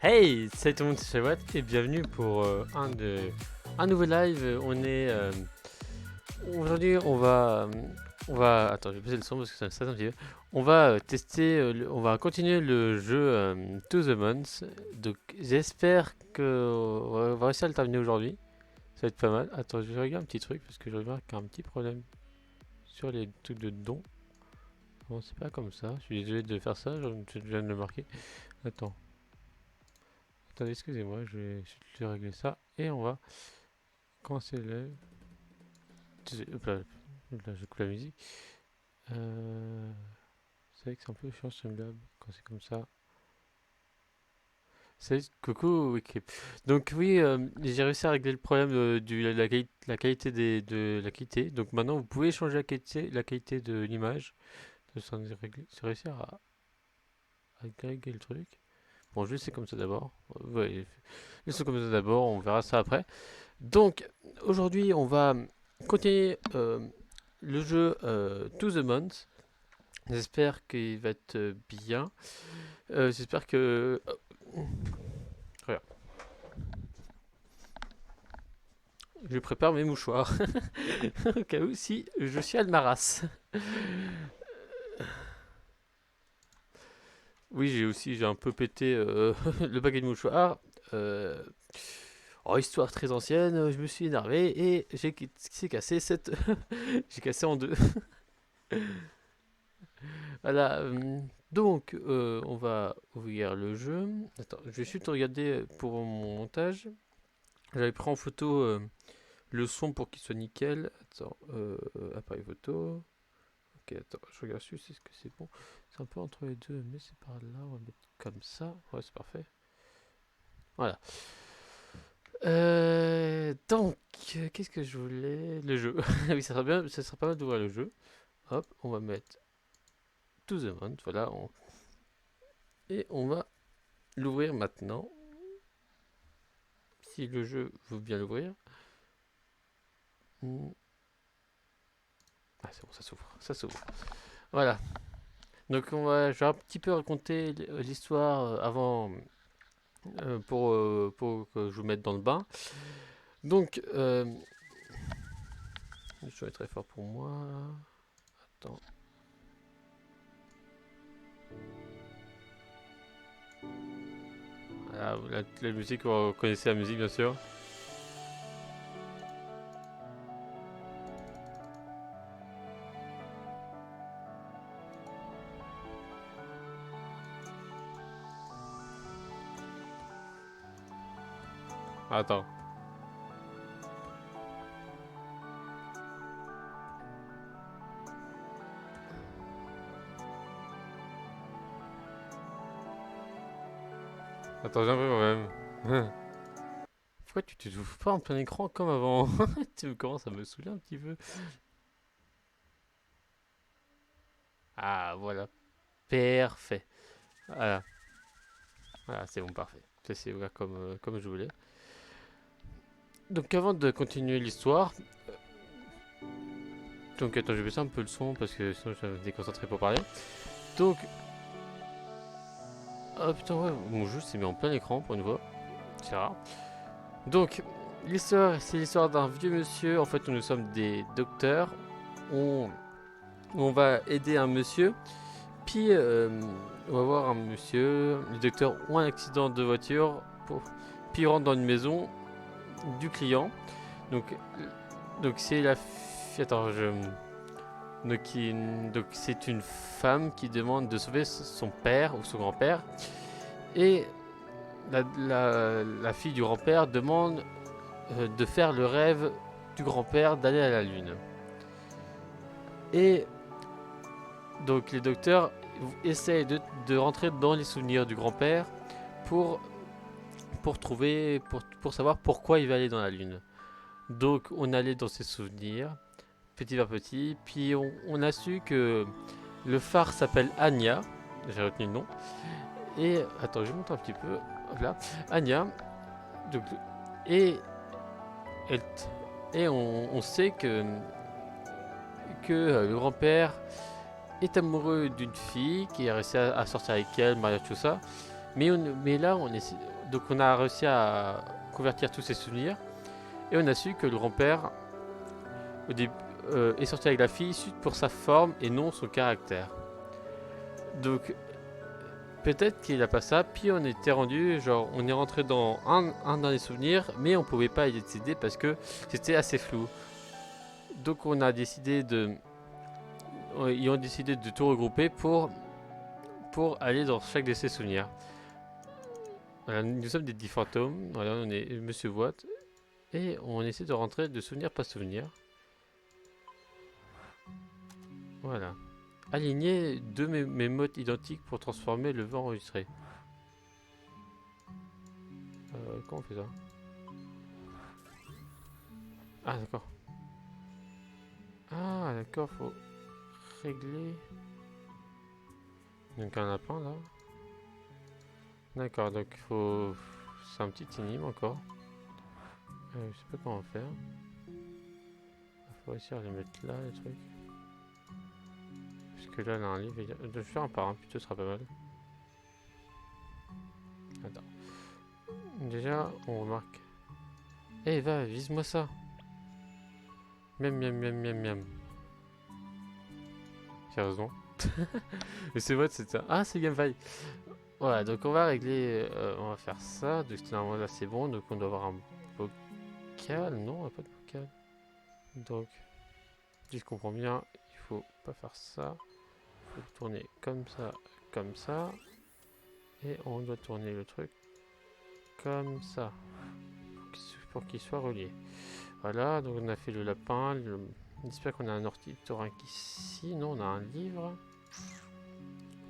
Hey, salut tout le monde, c'est Chawat et bienvenue pour un nouveau live. Aujourd'hui, attends, je vais baisser le son parce que ça me stresse un petit peu. On va tester, on va continuer le jeu To the Months. Donc, j'espère que on va réussir à le terminer aujourd'hui. Ça va être pas mal. Attends, je vais regarder un petit truc parce que je remarque un petit problème sur les trucs de dons. Bon, c'est pas comme ça. Je suis désolé de faire ça. Je viens de le marquer. Attends. Attendez, excusez-moi, je vais régler ça et on va commencer le. Hop là, je coupe la musique. C'est vrai que c'est un peu chiant Streamlab quand c'est comme ça. Salut, coucou Wikip. Donc oui, j'ai réussi à régler le problème la qualité de la qualité. Donc maintenant vous pouvez changer la qualité de l'image. J'ai réussi à régler le truc. Bon, je vais laisser comme ça d'abord. Ouais, laissons comme ça d'abord, on verra ça après. Donc, aujourd'hui, on va continuer le jeu To the Month. J'espère qu'il va être bien. J'espère que. Regarde. Je prépare mes mouchoirs. Au cas où si je suis Almaras. Oui, j'ai un peu pété le paquet de mouchoirs. Euh, histoire très ancienne, je me suis énervé et j'ai cassé cette. J'ai cassé en deux. Voilà, on va ouvrir le jeu. Attends, je vais juste regarder pour mon montage. J'avais pris en photo le son pour qu'il soit nickel. Attends, appareil photo. Ok, attends, je regarde juste, est-ce que c'est bon? C'est un peu entre les deux, mais c'est par là, on va mettre comme ça. Ouais, c'est parfait. Voilà. Qu'est-ce que je voulais? Le jeu. Oui, ça serait bien, ça serait pas mal d'ouvrir le jeu. Hop, on va mettre To the Month, voilà. Et on va l'ouvrir maintenant. Si le jeu veut bien l'ouvrir. Ah, c'est bon, ça s'ouvre. Ça s'ouvre. Voilà. Donc, je vais un petit peu raconter l'histoire avant pour que je vous mette dans le bain. Donc, je dois être très fort pour moi. Attends. Voilà, la musique, vous connaissez la musique, bien sûr. Attends. Attends, j'ai un peu problème. Pourquoi tu te ouvres pas en plein écran comme avant? Tu commences à me saouler un petit peu. Ah, voilà. Parfait. Voilà. Voilà, c'est bon, parfait. C'est ouvert comme je voulais. Donc avant de continuer l'histoire, donc attends, je vais baisser un peu le son parce que sinon je vais me déconcentrer pour parler. Donc, oh putain, ouais, mon jeu s'est mis en plein écran pour une fois, c'est rare. Donc, l'histoire, c'est l'histoire d'un vieux monsieur. En fait, nous sommes des docteurs. On, on va aider un monsieur. Puis, on va voir un monsieur. Les docteurs ont un accident de voiture. Puis, ils rentrent dans une maison du client. Donc, donc c'est la fille. Attends, donc c'est une femme qui demande de sauver son père ou son grand-père. Et la fille du grand-père demande de faire le rêve du grand-père d'aller à la lune. Et donc les docteurs essayent de rentrer dans les souvenirs du grand-père pour, pour savoir pourquoi il va aller dans la lune. Donc on allait dans ses souvenirs, petit par petit, puis on a su que le phare s'appelle Anya, j'ai retenu le nom, et attends, je monte un petit peu, là, Anya, donc, et, elle, et on sait que le grand-père est amoureux d'une fille qui a réussi à sortir avec elle, mariage, tout ça, mais là Donc on a réussi à convertir tous ces souvenirs. Et on a su que le grand-père au début, est sorti avec la fille suite pour sa forme et non son caractère. Donc peut-être qu'il a pas ça, puis on était rendu, genre on est rentré dans un dans les souvenirs, mais on pouvait pas y décider parce que c'était assez flou. Donc on a décidé de... Ils ont décidé de tout regrouper pour aller dans chaque de ces souvenirs. Voilà, nous sommes des 10 fantômes, voilà, on est Monsieur Watt, et on essaie de rentrer de souvenir par souvenir. Voilà. Aligner deux mes modes identiques pour transformer le vent enregistré. Comment on fait ça? Ah d'accord. Ah d'accord, faut régler. Donc un lapin là. D'accord, donc il faut... C'est un petit énigme encore. Je sais pas comment faire. Il faut essayer de les mettre là les trucs. Parce que là, a un livre. Je vais faire un par un, plutôt, ce sera pas mal. Attends. Déjà, on remarque. Eh, va, vise-moi ça. Miam, miam, miam, miam, miam. Sérieusement. Mais c'est vrai, c'est ça. Ah, c'est Gameplay. Voilà, donc on va régler. On va faire ça. Donc normalement là, c'est bon. Donc on doit avoir un bocal. Non, on n'a pas de bocal. Donc, si je comprends bien, il faut pas faire ça. Il faut tourner comme ça, comme ça. Et on doit tourner le truc comme ça. Pour qu'il soit relié. Voilà, donc on a fait le lapin. J'espère qu'on a un orthorynque ici. Non, on a un livre.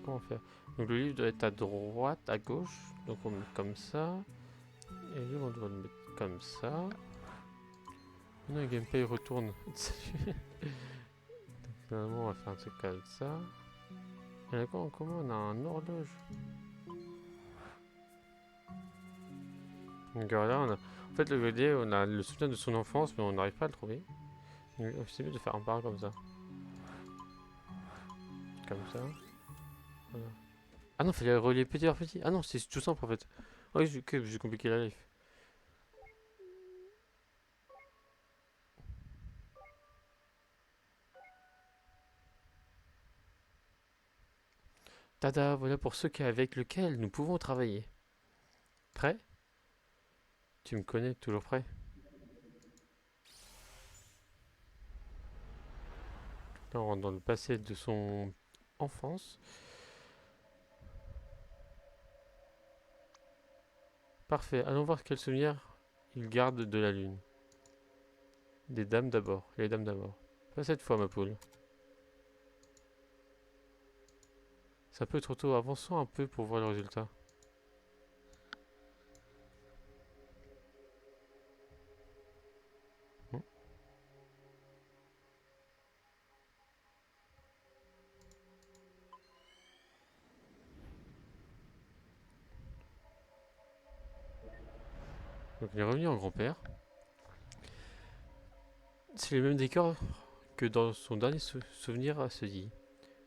Comment faire? Donc le livre doit être à droite, à gauche. Donc on met comme ça. Et le livre, on doit le mettre comme ça. Non, le gameplay retourne. Donc finalement, on va faire un truc comme ça. Et là, comment on a un horloge? Donc là, on a... En fait, le VD, on a le souvenir de son enfance, mais on n'arrive pas à le trouver. Donc c'est mieux de faire un par comme ça. Comme ça. Voilà. Ah non, fallait relier petit par petit. Ah non, c'est tout simple en fait. Oui, j'ai compliqué la life. Tada, voilà pour ceux avec lesquels nous pouvons travailler. Prêt? Tu me connais, toujours prêt? Là, on rentre dans le passé de son enfance. Parfait, allons voir quel souvenir il garde de la lune. Des dames d'abord, les dames d'abord. Pas cette fois, ma poule. Ça peut être trop tôt, avançons un peu pour voir le résultat. Hmm. Donc on est revenu en grand-père. C'est le même décor que dans son dernier souvenir à se dit.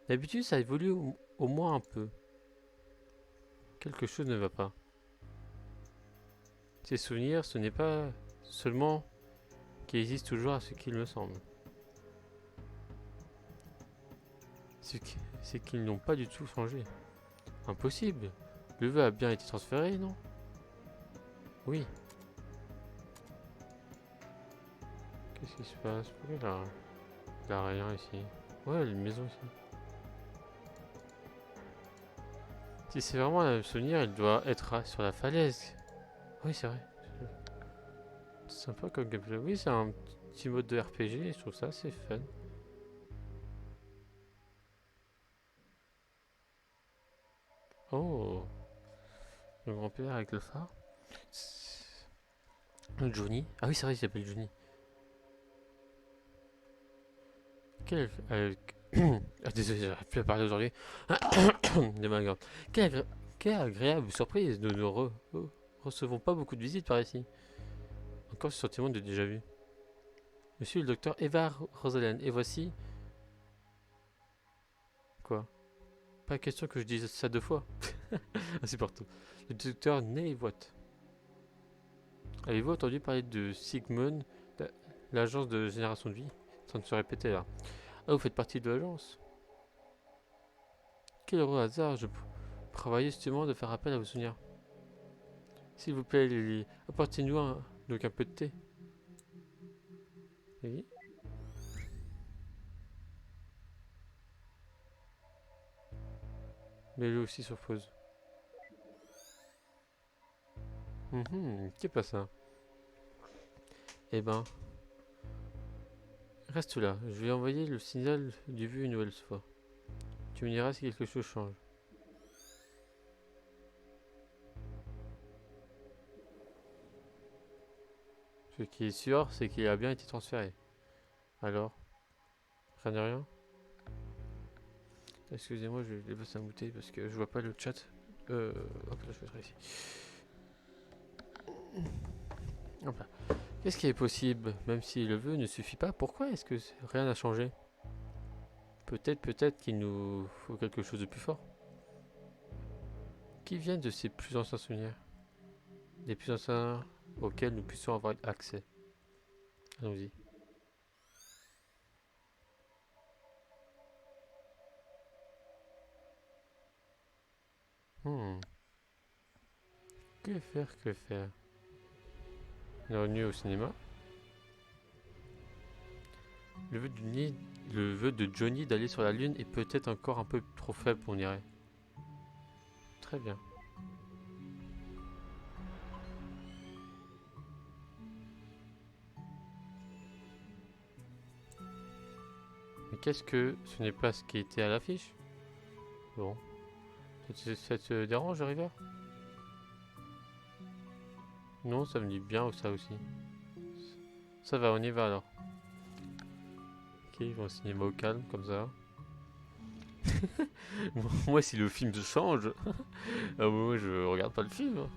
D'habitude, ça évolue au moins un peu. Quelque chose ne va pas. Ces souvenirs, ce n'est pas seulement qu'ils existent toujours à ce qu'il me semble. C'est qu'ils n'ont pas du tout changé. Impossible. Le vœu a bien été transféré, non? Oui. Qu'est-ce qui se passe? Pourquoi il a rien ici? Ouais, une maison ici. Si c'est vraiment un souvenir, il doit être sur la falaise. Oui, c'est vrai. C'est sympa comme gameplay. Oui, c'est un petit mode de RPG et je trouve ça assez fun. Oh, le grand-père avec le phare. Johnny. Ah oui, c'est vrai, il s'appelle Johnny. Quel... ah, désolé, j'arrive plus à parler aujourd'hui. Des mains grandes. Quelle agréable surprise. Nous ne recevons pas beaucoup de visites par ici. Encore ce sentiment de déjà vu. Monsieur le docteur Evar Rosalind. Et voici... Quoi? Pas question que je dise ça deux fois. Insupportable. Le docteur Ney Watt. Avez-vous entendu parler de Sigmund, la- l'agence de génération de vie? Ça ne se répétait là. Ah, vous faites partie de l'agence? Quel heureux hasard, je prévoyais justement de faire appel à vos souvenirs. S'il vous plaît, Lily, apportez-nous donc un peu de thé. Oui. Mets-le aussi sur pause. Qu'est pas ça? Eh ben, reste là. Je vais envoyer le signal du vu une nouvelle fois. Tu me diras si quelque chose change. Ce qui est sûr, c'est qu'il a bien été transféré. Alors, rien de rien? Excusez-moi, je vais dépasser un bouteille parce que je vois pas le chat. Hop là, je mettrai ici. Hop là. Qu'est-ce qui est possible? Même si le vœu ne suffit pas, pourquoi est-ce que rien n'a changé? Peut-être qu'il nous faut quelque chose de plus fort. Qui vient de ces plus anciens souvenirs? Des plus anciens auxquels nous puissions avoir accès. Allons-y. Hmm. Que faire, que faire? On est revenu au cinéma. Le vœu, le vœu de Johnny d'aller sur la Lune est peut-être encore un peu trop faible, on dirait. Très bien. Mais qu'est-ce que ce n'est pas ce qui était à l'affiche? Bon. Ça te dérange, River? Non, ça me dit bien ça aussi. Ça va, on y va alors. Ok, ils vont au cinéma au calme, comme ça. Moi, si le film change, moi je regarde pas le film.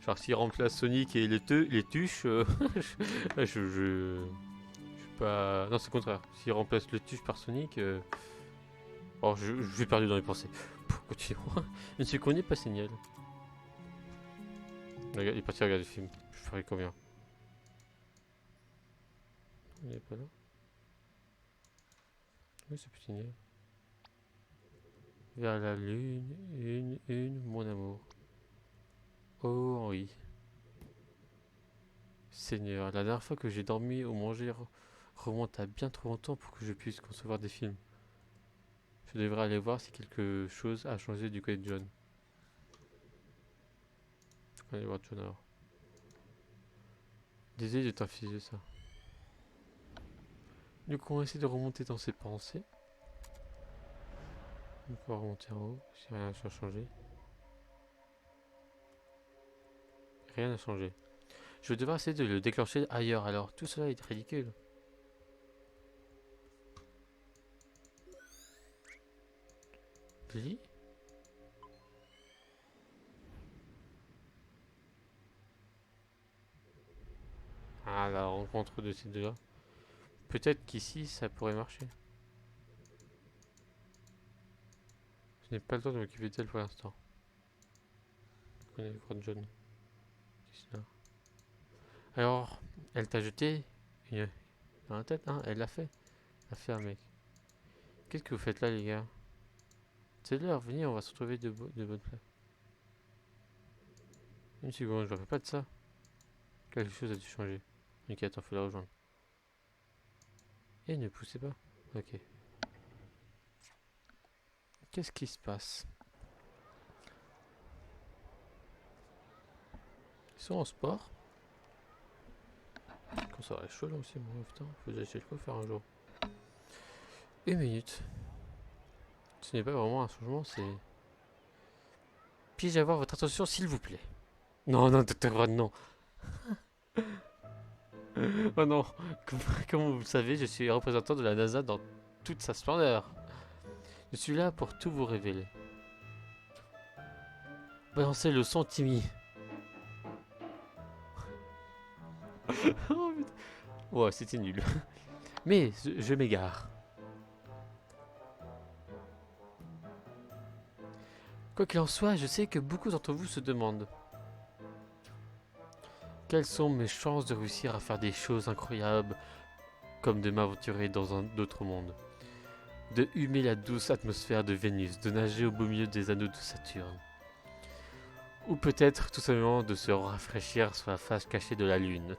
Genre, s'il remplace Sonic et les tuches, je suis pas. Non, c'est le contraire. S'il remplace le tuche par Sonic, oh, je vais perdu dans les pensées. Continuons. Une seconde, n'est pas signal. Regarde, il est parti regarder le film. Je ferai combien? Il est pas là? Oui, c'est plus signal. Vers la lune, mon amour. Oh oui. Seigneur, la dernière fois que j'ai dormi ou mangé remonte à bien trop longtemps pour que je puisse concevoir des films. Je devrais aller voir si quelque chose a changé du côté de John. Je peux aller voir John alors. Désolé de t'infliger ça. Du coup, on va essayer de remonter dans ses pensées. On peut remonter en haut si rien n'a changé. Rien n'a changé. Je vais devoir essayer de le déclencher ailleurs alors. Tout cela est ridicule. Lily? Ah, la rencontre de ces deux-là. Peut-être qu'ici, ça pourrait marcher. Je n'ai pas le temps de m'occuper d'elle pour l'instant. On est voir John. Qu'est-ce qu'il a? Alors, elle t'a jeté une dans la tête, hein? Elle l'a fait. Elle l'a fait un mec. Qu'est-ce que vous faites là, les gars? C'est l'heure, venez, on va se retrouver de bonne place. Une seconde, je ne rappelle pas de ça. Quelque chose a dû changer. Ok, attends, faut la rejoindre. Et ne poussez pas. Ok. Qu'est-ce qui se passe? Ils sont en sport? Quand ça va être chaud là aussi, moi, putain. Faut que j'aille chez le coiffeur un jour. Une minute. Ce n'est pas vraiment un changement, c'est. Puis-je avoir votre attention, s'il vous plaît? Non, non, Dr. Brown, non. Oh non. Comme vous le savez, je suis représentant de la NASA dans toute sa splendeur. Je suis là pour tout vous révéler. Balancez le son, Timmy. Oh putain. Ouais, c'était nul. Mais je m'égare. Quoi qu'il en soit, je sais que beaucoup d'entre vous se demandent. Quelles sont mes chances de réussir à faire des choses incroyables comme de m'aventurer dans un autre monde? De humer la douce atmosphère de Vénus, de nager au beau milieu des anneaux de Saturne. Ou peut-être tout simplement de se rafraîchir sur la face cachée de la Lune.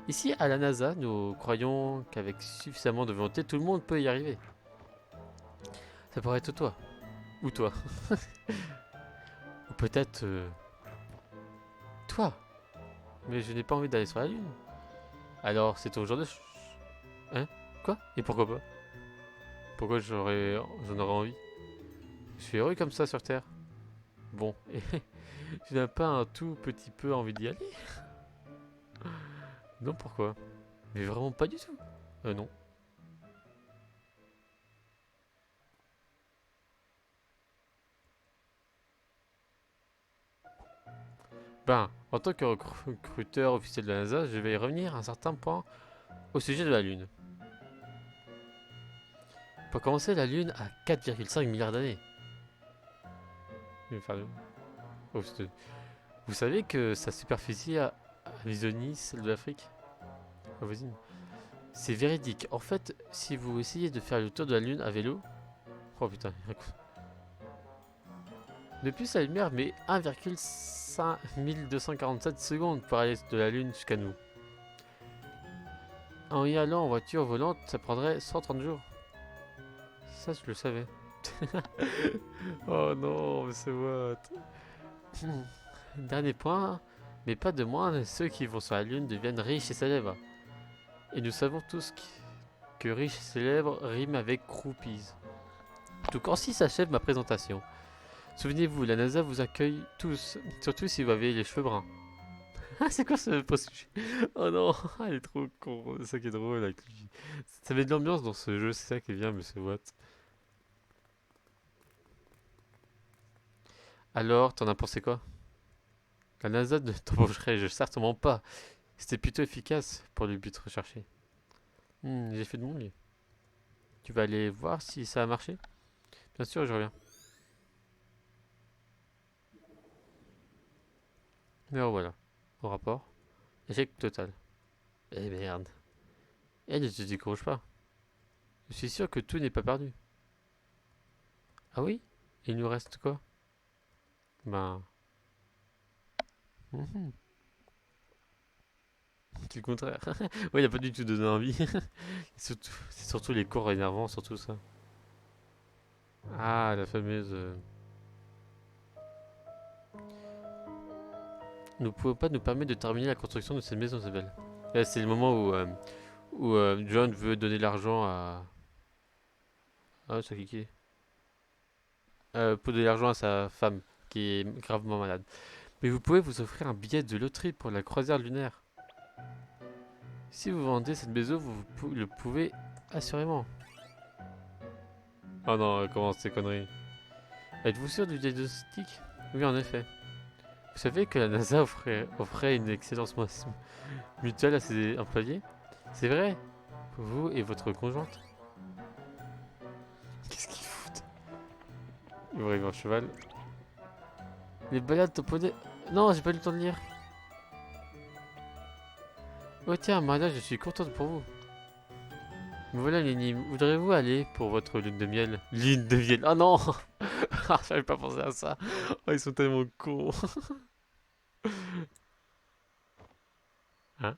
Ici, à la NASA, nous croyons qu'avec suffisamment de volonté, tout le monde peut y arriver. Ça pourrait être toi. Ou toi. Ou peut-être... toi. Mais je n'ai pas envie d'aller sur la Lune. Alors, c'est ton jour de... Hein? Quoi? Et pourquoi pas? Pourquoi j'en aurais envie? Je suis heureux comme ça sur Terre. Bon, et tu n'as pas un tout petit peu envie d'y aller? Non, pourquoi? Mais vraiment pas du tout. Non. Ben, en tant que recruteur officiel de la NASA, je vais y revenir à un certain point au sujet de la Lune. Pour commencer, la Lune a 4,5 milliards d'années. Oh, vous savez que sa superficie a visionné celle de l'Afrique voisine. C'est véridique. En fait, si vous essayez de faire le tour de la Lune à vélo... Oh putain. Depuis sa lumière met 1,5247 secondes pour aller de la Lune jusqu'à nous. En y allant en voiture volante, ça prendrait 130 jours. Ça, je le savais. Oh non, mais c'est what? Dernier point, mais pas de moindre, ceux qui vont sur la Lune deviennent riches et célèbres. Et nous savons tous que riche et célèbre rime avec groupies. Donc ainsi s'achève ma présentation. Souvenez-vous, la NASA vous accueille tous, surtout si vous avez les cheveux bruns. Ah, c'est quoi ce post? Oh non, elle est trop con, c'est ça qui est drôle avec lui. Ça met de l'ambiance dans ce jeu, c'est ça qui est bien, mais c'est what? Alors, t'en as pensé quoi? La NASA ne t'embaucherait certainement pas. C'était plutôt efficace pour le but recherché. J'ai fait de mon mieux. Tu vas aller voir si ça a marché? Bien sûr, je reviens. Mais voilà, au rapport. Échec total. Eh merde. Eh, ne te décourage pas. Je suis sûr que tout n'est pas perdu. Ah oui? Il nous reste quoi? Ben... mhm, c'est le contraire. Ouais, il a pas du tout donné envie. C'est surtout les cours énervants, surtout ça. Ah, la fameuse... Nous ne pouvons pas nous permettre de terminer la construction de cette maison, Isabelle. Là, c'est le moment où John veut donner l'argent à... Ah, ça qui pour donner l'argent à sa femme, qui est gravement malade. Mais vous pouvez vous offrir un billet de loterie pour la croisière lunaire. Si vous vendez cette maison, vous le pouvez assurément. Oh non, comment ces conneries? Êtes-vous sûr du diagnostic? Oui, en effet. Vous savez que la NASA offrait une excellence mutuelle à ses employés? C'est vrai? Pour vous et votre conjointe? Qu'est-ce qu'ils foutent? Ils vont arriver en cheval. Les balades au poney... Non, j'ai pas eu le temps de lire. Oh tiens, mariage, je suis contente pour vous. Me voilà l'énigme. Voudrez-vous aller pour votre lune de miel? Lune de miel. Ah non. Ah, j'avais pas pensé à ça. Oh, ils sont tellement cons. Hein?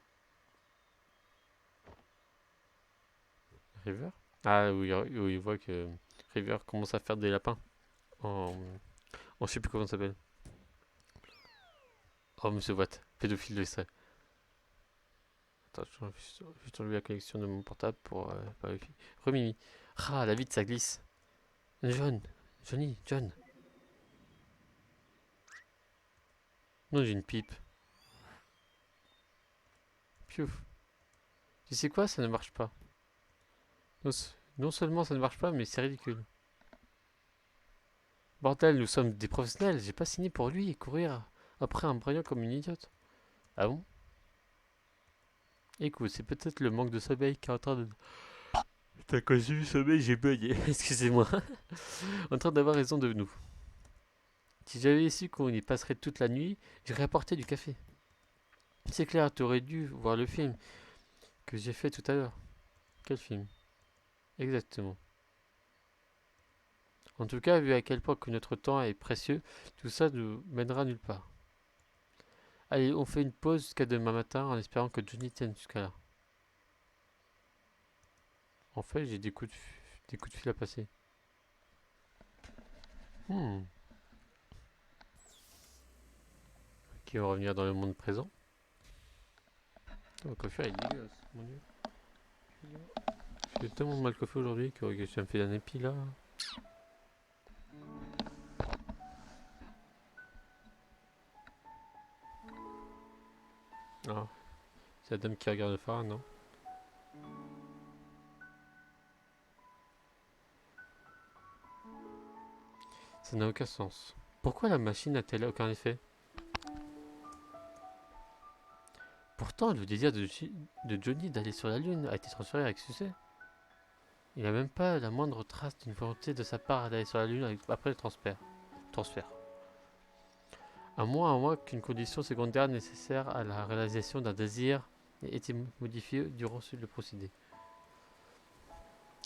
River? Ah oui, oui, il voit que River commence à faire des lapins. En, je sais plus comment ça s'appelle. Oh, monsieur Watt, pédophile de ça. Attends, je vais juste enlever la connexion de mon portable pour pas Wi-Fi. Remimi. Ah, la vite, ça glisse. John. Johnny, John. Non, j'ai une pipe. Piouf. Tu sais quoi, ça ne marche pas. Non seulement ça ne marche pas, mais c'est ridicule. Bordel, nous sommes des professionnels, j'ai pas signé pour lui et courir après un brillant comme une idiote. Ah bon? Écoute, c'est peut-être le manque de sommeil qui est en train de... T'as cause du sommeil, j'ai bugué, excusez-moi. En train d'avoir raison de nous. Si j'avais su qu'on y passerait toute la nuit, j'aurais apporté du café. C'est clair, tu aurais dû voir le film que j'ai fait tout à l'heure. Quel film? Exactement. En tout cas, vu à quel point que notre temps est précieux, tout ça nous mènera nulle part. Allez, on fait une pause jusqu'à demain matin en espérant que Johnny tienne jusqu'à là. En fait, j'ai des coups de fil à passer. Hmm. Qui va revenir dans le monde présent. Oh, le coiffure est dégueulasse, mon dieu. J'ai tellement mal coiffé aujourd'hui que ça me fait un épi là. Ah, c'est la dame qui regarde le phare, non? Ça n'a aucun sens. Pourquoi la machine n'a-t-elle aucun effet? Pourtant, le désir de Johnny d'aller sur la Lune a été transféré avec succès. Il n'y a même pas la moindre trace d'une volonté de sa part d'aller sur la Lune après le transfert. À moins qu'une condition secondaire nécessaire à la réalisation d'un désir ait été modifiée durant le procédé.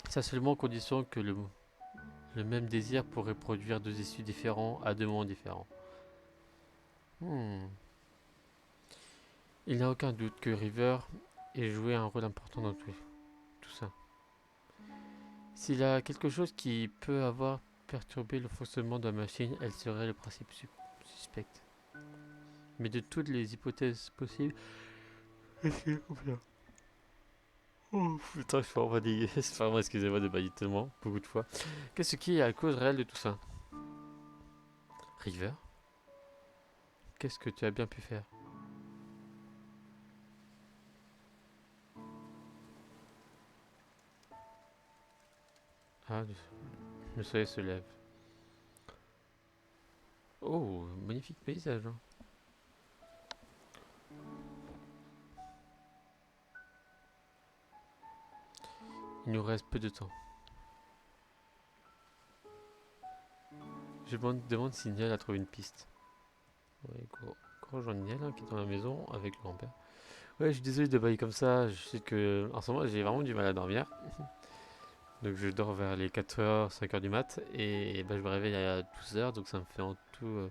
C'est seulement condition que le même désir pourrait produire deux issues différents à deux moments différents. Hmm. Il n'y a aucun doute que River ait joué un rôle important dans tout ça. S'il y a quelque chose qui peut avoir perturbé le fonctionnement de la machine, elle serait le principe suspect. Mais de toutes les hypothèses possibles, oh putain, je suis vraiment fatigué. Vraiment, excusez-moi de bailler tellement, beaucoup de fois. Qu'est-ce qui est la cause réelle de tout ça? River, qu'est-ce que tu as bien pu faire? Ah, le soleil se lève. Oh, magnifique paysage, hein. Il nous reste peu de temps. Je me demande si Niel a trouvé une piste. Ouais, gros Jean Niel hein, qui est dans la maison avec le grand-père. Ouais, je suis désolé de bailler comme ça. Je sais que en ce moment j'ai vraiment du mal à dormir. Donc je dors vers les 4h, 5h du mat. Et bah, je me réveille à 12h. Donc ça me fait en tout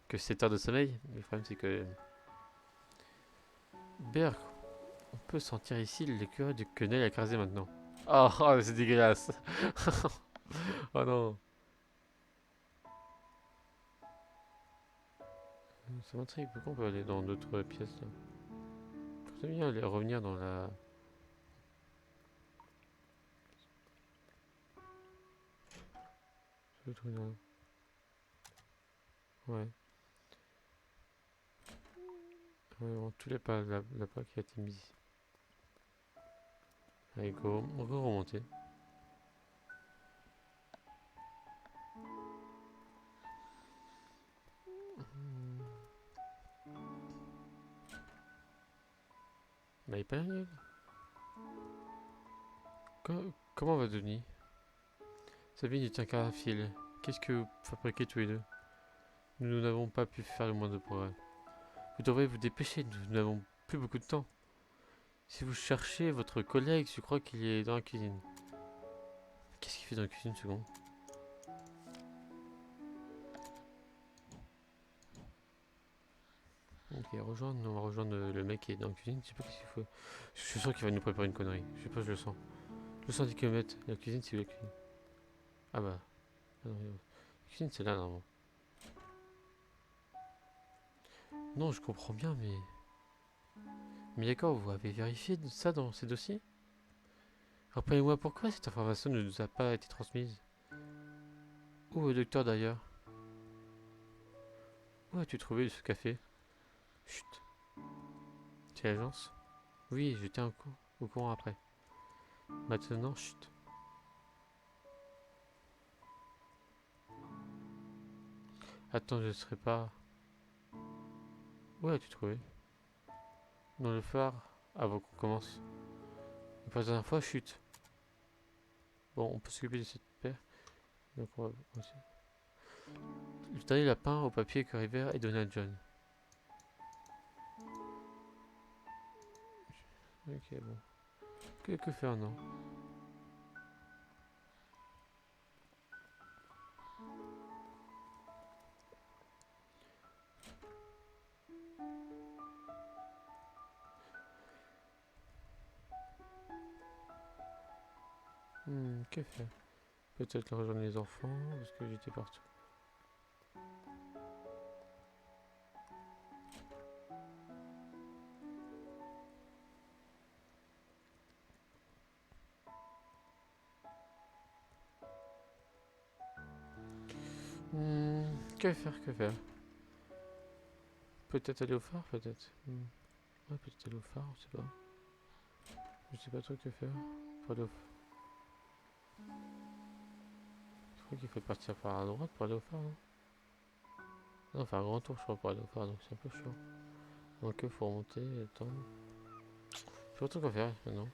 que 7 heures de sommeil. Mais le problème c'est que. Berk, on peut sentir ici l'écureuil de quenelle écrasé maintenant. Oh, oh, c'est dégueulasse. Oh non. Ça m'intrigue. Pourquoi on peut aller dans d'autres pièces là? J'aimerais bien aller revenir dans la. Ouais. Ouais, on tous les pas la pas qui a été mise. Allez, go. On peut remonter. Bah, il est pas là, Niel. Comment va Denis? Sabine ne tient qu'à un fil. Qu'est-ce que vous fabriquez tous les deux? Nous n'avons pas pu faire le moindre progrès. Vous devriez vous dépêcher, nous n'avons plus beaucoup de temps. Si vous cherchez votre collègue, je crois qu'il est dans la cuisine. Qu'est-ce qu'il fait dans la cuisine, second? Ok, rejoindre, on va rejoindre le mec qui est dans la cuisine. Je sais pas qu'est-ce qu'il faut. Je suis sûr qu'il va nous préparer une connerie. Je sais pas, je le sens. 210 km, la cuisine, c'est où la cuisine? Ah bah, ah non, la cuisine, c'est là, normalement. Non, je comprends bien, mais. Mais d'accord, vous avez vérifié ça dans ces dossiers? Rappelez-moi pourquoi cette information ne nous a pas été transmise. Où au docteur d'ailleurs? Où as-tu trouvé ce café? Chut, c'est l'agence? Oui, je tiens au courant après. Maintenant, chut. Attends, je ne serai pas. Où as-tu trouvé? Dans le phare, avant qu'on commence. Et pour la dernière fois, chut. Bon, on peut s'occuper de cette paire. Donc on va aussi. Le dernier lapin au papier que River est donné à John. Ok, bon. Que faire, non? Que faire? Peut-être rejoindre les enfants, parce que j'étais partout. Que faire, que faire? Peut-être aller au phare, peut-être. Ouais, peut-être aller au phare, je sais pas. Je sais pas trop que faire. Pour aller au phare. Je crois qu'il faut partir par la droite pour aller au phare, non? Non, faire un grand tour, je crois, pour aller au phare, donc c'est un peu chiant. Donc il faut remonter et attendre. Je sais pas trop quoi faire maintenant.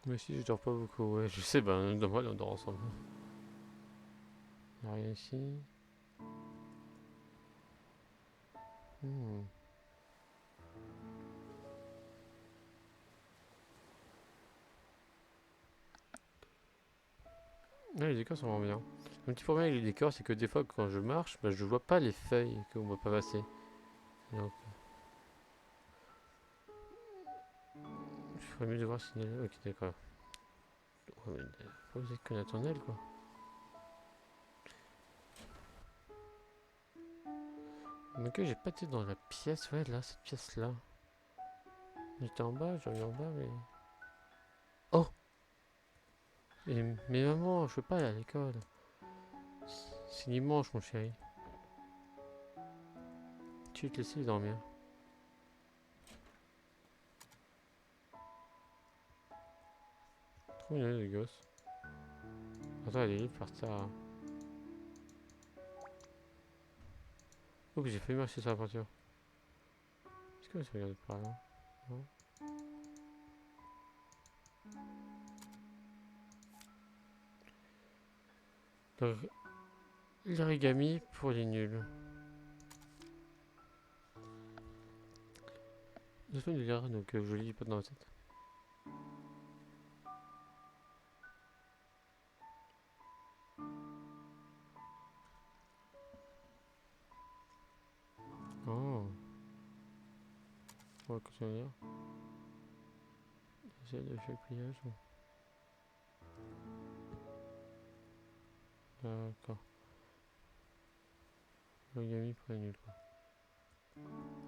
Mais si, je dors pas beaucoup, ouais, je sais, ben, normal, on dort ensemble. Y'a rien ici. Hmm. Ouais, les décors sont vraiment bien. Un petit problème avec les décors, c'est que des fois, quand je marche, bah, je vois pas les feuilles qu'on voit pas passer. Donc, il faudrait mieux de voir si... Ok, d'accord. Ouais, mais faut aussi qu'on attende elle, quoi. Mais que j'ai pas été dans la pièce, ouais, là, cette pièce-là. J'étais en bas, j'arrive en bas, mais... Oh! Mais maman, je peux pas aller à l'école. C'est dimanche, mon chéri. Tu veux te laisser dormir. Trop mignon, les gosses. Attends, elle est libre par terre. Oh, j'ai failli marcher sur la peinture. Est-ce que je regarde par là? Non. L'origami pour les nuls. Je suis de lire, donc je lis pas dans la tête. Oh, on va continuer à lire. J'ai de faire le pliage. D'accord. L'origami pour les nuls, quoi.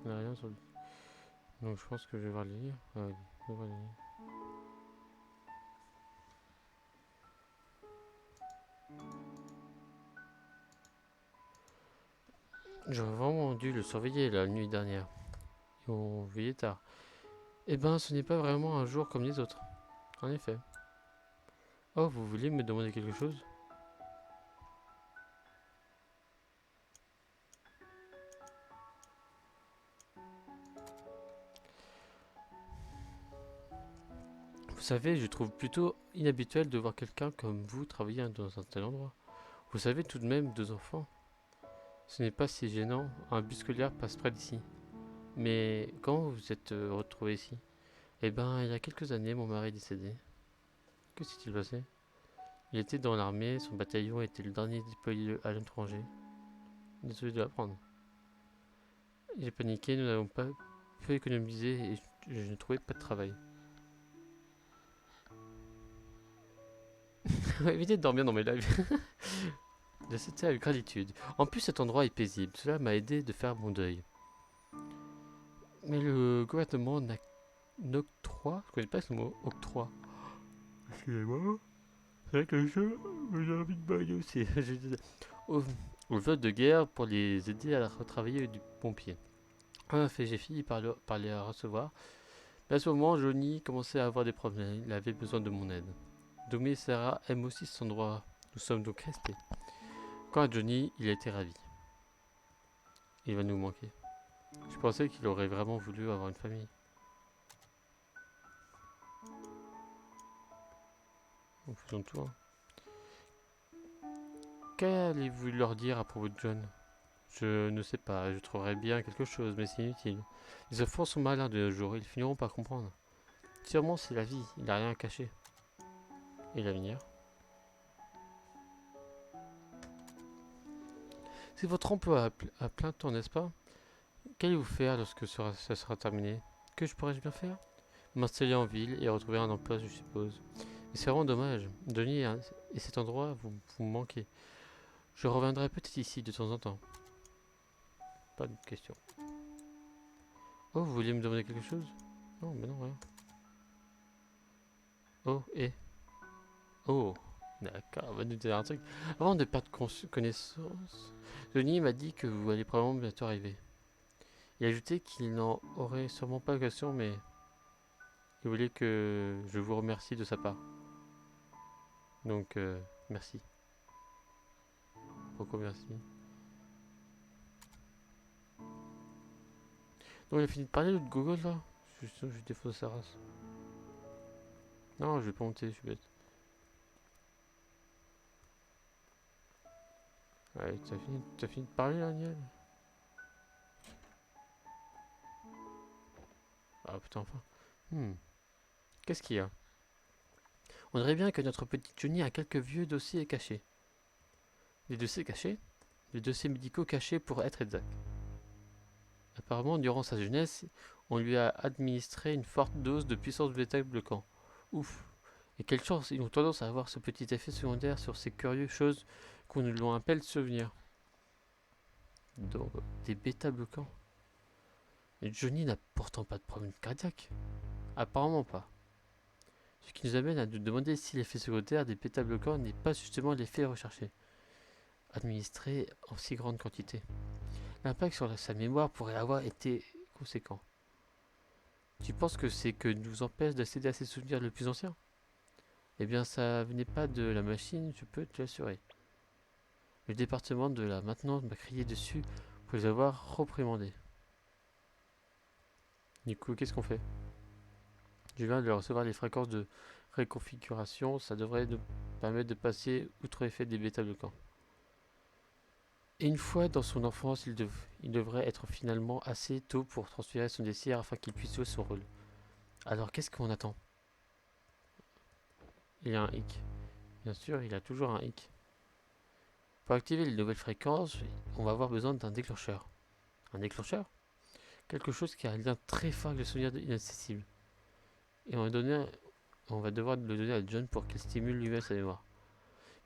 Il n'y a rien sur le... Donc je pense que je vais voir les lire. Ah oui, je vais voir les lire. J'aurais vraiment dû le surveiller la nuit dernière. Et on veillait tard. Eh ben, ce n'est pas vraiment un jour comme les autres. En effet. Oh, vous vouliez me demander quelque chose? Vous savez, je trouve plutôt inhabituel de voir quelqu'un comme vous travailler dans un tel endroit. Vous savez tout de même, deux enfants. Ce n'est pas si gênant, un bus scolaire passe près d'ici. Mais quand vous vous êtes retrouvé ici? Eh ben, il y a quelques années, mon mari est décédé. Que s'est-il passé? Il était dans l'armée, son bataillon était le dernier déployé à l'étranger. Désolé de l'apprendre. J'ai paniqué, nous n'avons pas pu économiser et je ne trouvais pas de travail. Évitez de dormir dans mes lives. C'était avec gratitude. En plus, cet endroit est paisible. Cela m'a aidé de faire mon deuil. Mais le gouvernement n'octroie, je connais pas ce mot, octroie. Excusez-moi. C'est vrai que j'ai envie de bailler aussi. au, au vote de guerre pour les aider à retravailler du pompier. En effet, j'ai fini par les recevoir. Mais à ce moment, Johnny commençait à avoir des problèmes. Il avait besoin de mon aide. Domi et Sarah aiment aussi cet endroit. Nous sommes donc restés. Quant à Johnny, il a été ravi. Il va nous manquer. Je pensais qu'il aurait vraiment voulu avoir une famille. Nous faisons tout, hein. Qu'allez-vous leur dire à propos de John? Je ne sais pas, je trouverai bien quelque chose, mais c'est inutile. Les enfants sont malins de nos jours, ils finiront par comprendre. Sûrement c'est la vie, il n'a rien à cacher. Et l'avenir? C'est votre emploi à plein temps, n'est-ce pas? Qu'allez-vous faire lorsque ça sera terminé? Que pourrais-je bien faire? M'installer en ville et retrouver un emploi, je suppose. Mais c'est vraiment dommage. Johnny et cet endroit, vous me manquez. Je reviendrai peut-être ici de temps en temps. Pas de question. Oh, vous vouliez me demander quelque chose? Non, mais non, rien. Oh, et. Oh, d'accord, on va nous dire un truc. Avant de perdre connaissance, Johnny m'a dit que vous allez probablement bientôt arriver. Il a ajouté qu'il n'en aurait sûrement pas l'occasion, mais il voulait que je vous remercie de sa part. Donc, merci. Pourquoi merci? Donc, il a fini de parler, l'autre Google, là? Je défonce sa race. Non, je vais pas monter, je suis bête. Ouais, t'as fini de parler, là, Niel? Ah, putain, enfin. Qu'est-ce qu'il y a? On dirait bien que notre petit Johnny a quelques vieux dossiers cachés. Des dossiers cachés? Des dossiers médicaux cachés pour être exact. Apparemment, durant sa jeunesse, on lui a administré une forte dose de puissance bêta-bloquant. Ouf. Et quelle chance, ils ont tendance à avoir ce petit effet secondaire sur ces curieuses choses qu'on nous appelle souvenirs. Donc, des bêta-bloquants. Mais Johnny n'a pourtant pas de problème cardiaque. Apparemment pas. Ce qui nous amène à nous demander si l'effet secondaire des bêta-bloquants n'est pas justement l'effet recherché, administré en si grande quantité. L'impact sur sa mémoire pourrait avoir été conséquent. Tu penses que c'est que nous empêche d'accéder à ses souvenirs les plus anciens? Eh bien, ça venait pas de la machine, je peux te l'assurer. Le département de la maintenance m'a crié dessus pour les avoir reprimandés. Du coup, qu'est-ce qu'on fait? Je viens de recevoir les fréquences de réconfiguration, ça devrait nous permettre de passer outre l'effet des bêta-bloquants. Et une fois dans son enfance, il devrait être finalement assez tôt pour transférer son désir afin qu'il puisse jouer son rôle. Alors qu'est-ce qu'on attend? Il y a un hic. Bien sûr, il a toujours un hic. Pour activer les nouvelles fréquences, on va avoir besoin d'un déclencheur. Un déclencheur? Quelque chose qui a un lien très fort avec le souvenir inaccessible. Et on va devoir le donner à John pour qu'il stimule lui-même sa mémoire.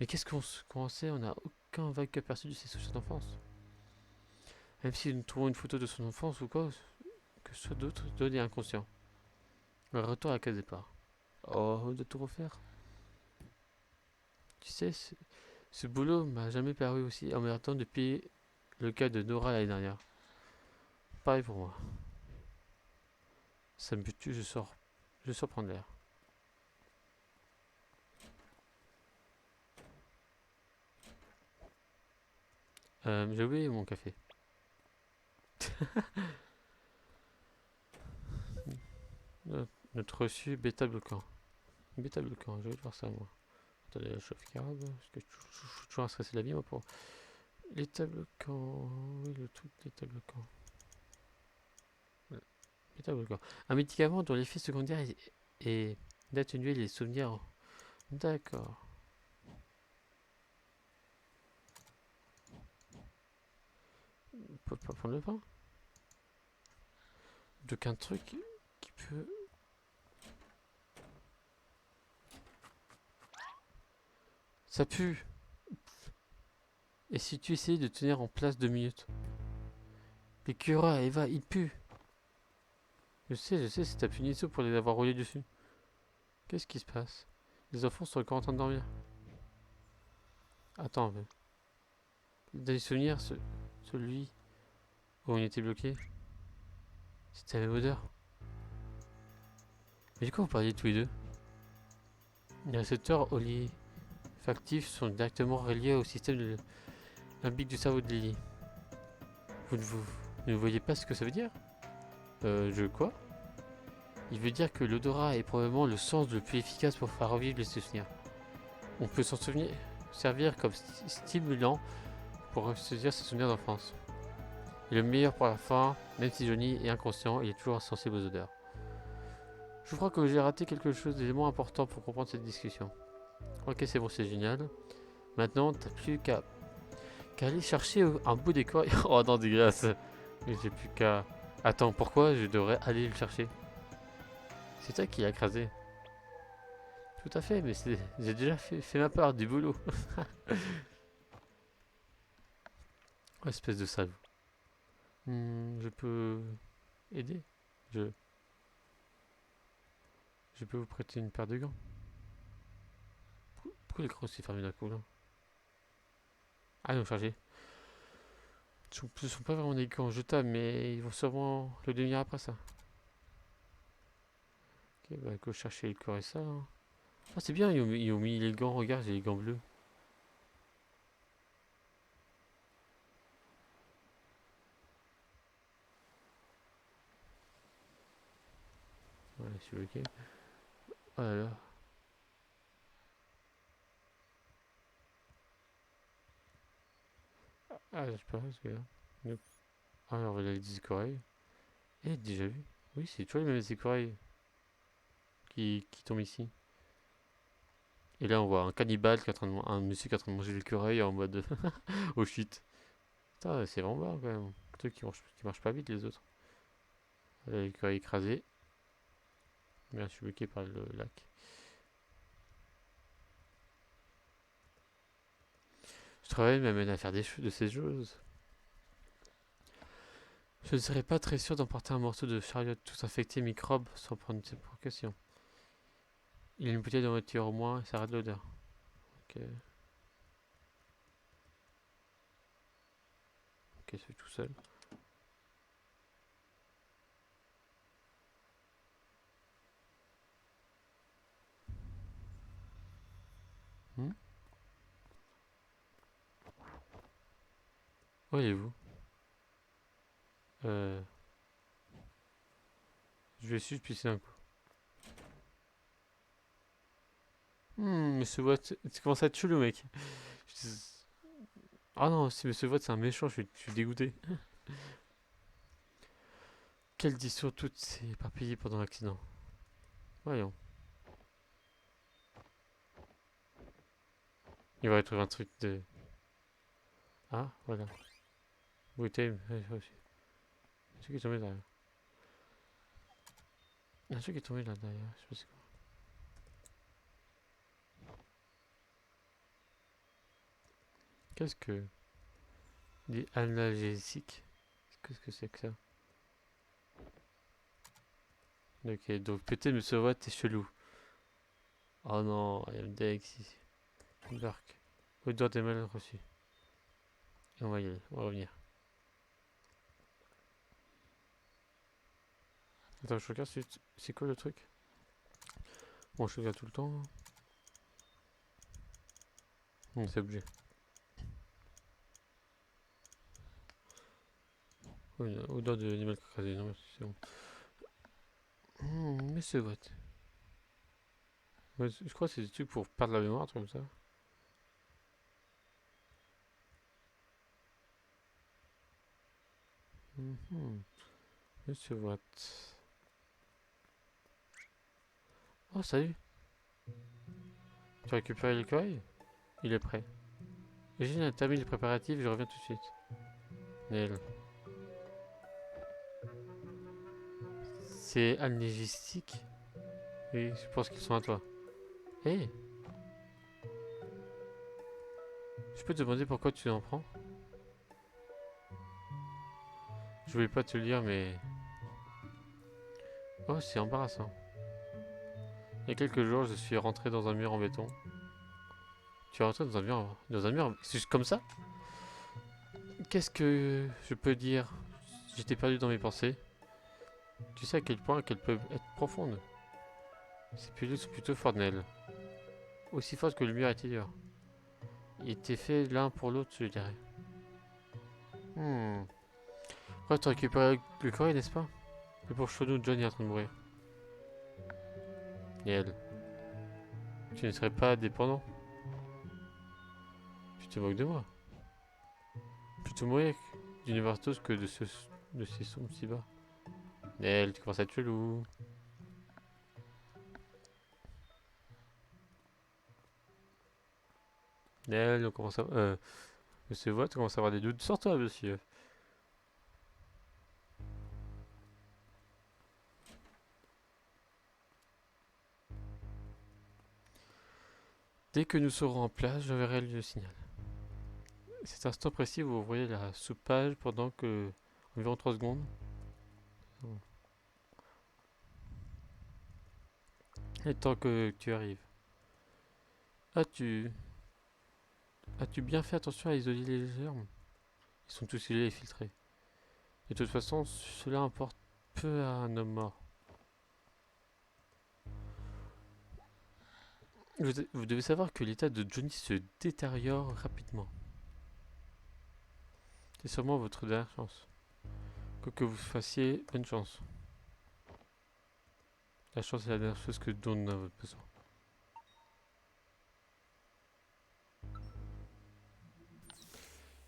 Mais qu'est-ce qu'on sait? On n'a aucun vague aperçu de ses souvenirs d'enfance. Même si nous trouvons une photo de son enfance ou quoi, que ce soit d'autres données inconscients. Le retour à la case départ. Oh, on doit tout refaire. Tu sais, ce boulot m'a jamais paru aussi emmerdant depuis le cas de Nora l'année dernière. Pareil pour moi. Ça me bute, je sors prendre l'air. J'ai oublié mon café. Notre reçu bêta bloquant. Bêta bloquant, j'ai envie de voir ça moi. Attendez, la sauvegarde. Parce que je suis toujours à stresser la vie moi pour. L'état bloquant. Oui, le truc d'état bloquant. Bêta bloquant. Un médicament dont l'effet secondaire est d'atténuer les souvenirs. D'accord. On peut pas prendre le pain? Donc un truc qui peut. Ça pue. Et si tu essayais de tenir en place 2 minutes? Mais Kura, Eva, il pue. Je sais, c'est ta punition pour les avoir roulés dessus. Qu'est-ce qui se passe? Les enfants sont encore en train de dormir. Attends, mais. Dans les souvenirs, celui où on était bloqué, c'était la même odeur. Mais du coup, vous parliez tous les deux? Les récepteurs olfactifs sont directement reliés au système limbique du cerveau de Lily. Vous ne voyez pas ce que ça veut dire? Quoi? Il veut dire que l'odorat est probablement le sens le plus efficace pour faire revivre les souvenirs. On peut s'en servir comme stimulant pour ressaisir ses souvenirs d'enfance. Il est le meilleur pour la fin, même si Johnny est inconscient, il est toujours sensible aux odeurs. Je crois que j'ai raté quelque chose d'élément important pour comprendre cette discussion. Ok, c'est bon, c'est génial. Maintenant, t'as plus qu'à aller chercher un bout d'écorce. Oh non, dégueulasse. Mais j'ai plus qu'à... Attends, pourquoi je devrais aller le chercher? C'est toi qui l'as écrasé. Tout à fait, mais j'ai déjà fait ma part du boulot. Oh, espèce de salaud. Je peux aider? Je, je peux vous prêter une paire de gants? Pourquoi l'écran s'est fermé d'un coup là? Ah non, chargé. Ce sont pas vraiment des gants jetables, mais ils vont sûrement le devenir après ça. Ok, bah, go chercher le corps et ça. Hein. Ah, c'est bien, ils ont mis les gants, regarde, j'ai les gants bleus. Ouais, je suis bloqué. Oh là là. Ah, je sais pas, ce gars. Nope. Ah, alors voilà les écureuils. Eh, déjà vu? Oui, c'est toujours les mêmes écureuils qui tombent ici. Et là, on voit un cannibale qui est en train de, un monsieur qui est en train de manger l'écureuil en mode oh shit. Putain, c'est vraiment bas quand même. Un truc qui marche pas vite les autres. L'écureuil écrasé. Merde, je suis bloqué par le lac. Ce travail m'amène à faire de ces choses. Je ne serais pas très sûr d'emporter un morceau de chariot tout infecté microbes sans prendre ces précautions. Il y a une bouteille de voiture au moins, et ça arrête l'odeur. Ok, ok, c'est tout seul. Hmm. Où allez-vous? euh, Je vais juste pisser un coup. Monsieur Watt, tu commences à être chelou, mec. Ah non, si Monsieur Watt c'est un méchant, je suis dégoûté. Quelle dissout toutes s'est éparpillée pendant l'accident. Voyons. Il va retrouver un truc de... Ah, voilà. Bouteille, ouais, aussi. Un truc qui est tombé derrière. Un truc qui est tombé là derrière, je sais pas c'est quoi. Qu'est-ce que... Des analgésiques? Qu'est-ce que c'est que ça? Ok, donc peut-être Monsieur Watt est chelou. Oh non, il y a une Dex ici. Une barque. Odeur des mal reçus. Et on va y aller, on va revenir. Attends, je regarde, c'est quoi le truc? Bon, je regarde tout le temps. C'est obligé. Oui, odeur de animal crasé, non, c'est bon. Monsieur Watt. Ouais, je crois que c'est des trucs pour perdre la mémoire, un truc comme ça. Monsieur Watt. Oh, salut. Tu as récupéré l'écureuil? Il est prêt. J'ai terminé les préparatifs, je reviens tout de suite. Neil. C'est alnégistique? Oui, je pense qu'ils sont à toi. Hé, hey, je peux te demander pourquoi tu en prends? Je voulais pas te le dire, mais... Oh, c'est embarrassant. Il y a quelques jours, je suis rentré dans un mur en béton. Tu es rentré dans un mur... Dans un mur? C'est juste comme ça? Qu'est-ce que je peux dire? J'étais perdu dans mes pensées. Tu sais à quel point qu'elles peuvent être profondes. Ces pilules sont plutôt fortes, Nell. Aussi fortes que le mur était dur. Ils étaient faits l'un pour l'autre, je dirais. Ouais, tu récupéré le courrier, n'est-ce pas? Mais pour nous, John est en train de mourir. Et elle. Tu ne serais pas dépendant? te moques de moi. Plutôt mourir d'une overdose que de ces sons si bas. Nel, tu commences à être chelou. Nel, on commence à... Monsieur Voigt, tu commences à avoir des doutes sur toi, monsieur. Dès que nous serons en place, j'enverrai le signal. À cet instant précis, vous voyez la soupage pendant que... environ 3 secondes. Le temps que tu arrives. As-tu... As-tu bien fait attention à isoler les germes? Ils sont tous isolés et filtrés. De toute façon, cela importe peu à un homme mort. Vous devez savoir que l'état de Johnny se détériore rapidement. C'est sûrement votre dernière chance. Quoi que vous fassiez, bonne chance. La chance est la dernière chose dont nous avons besoin.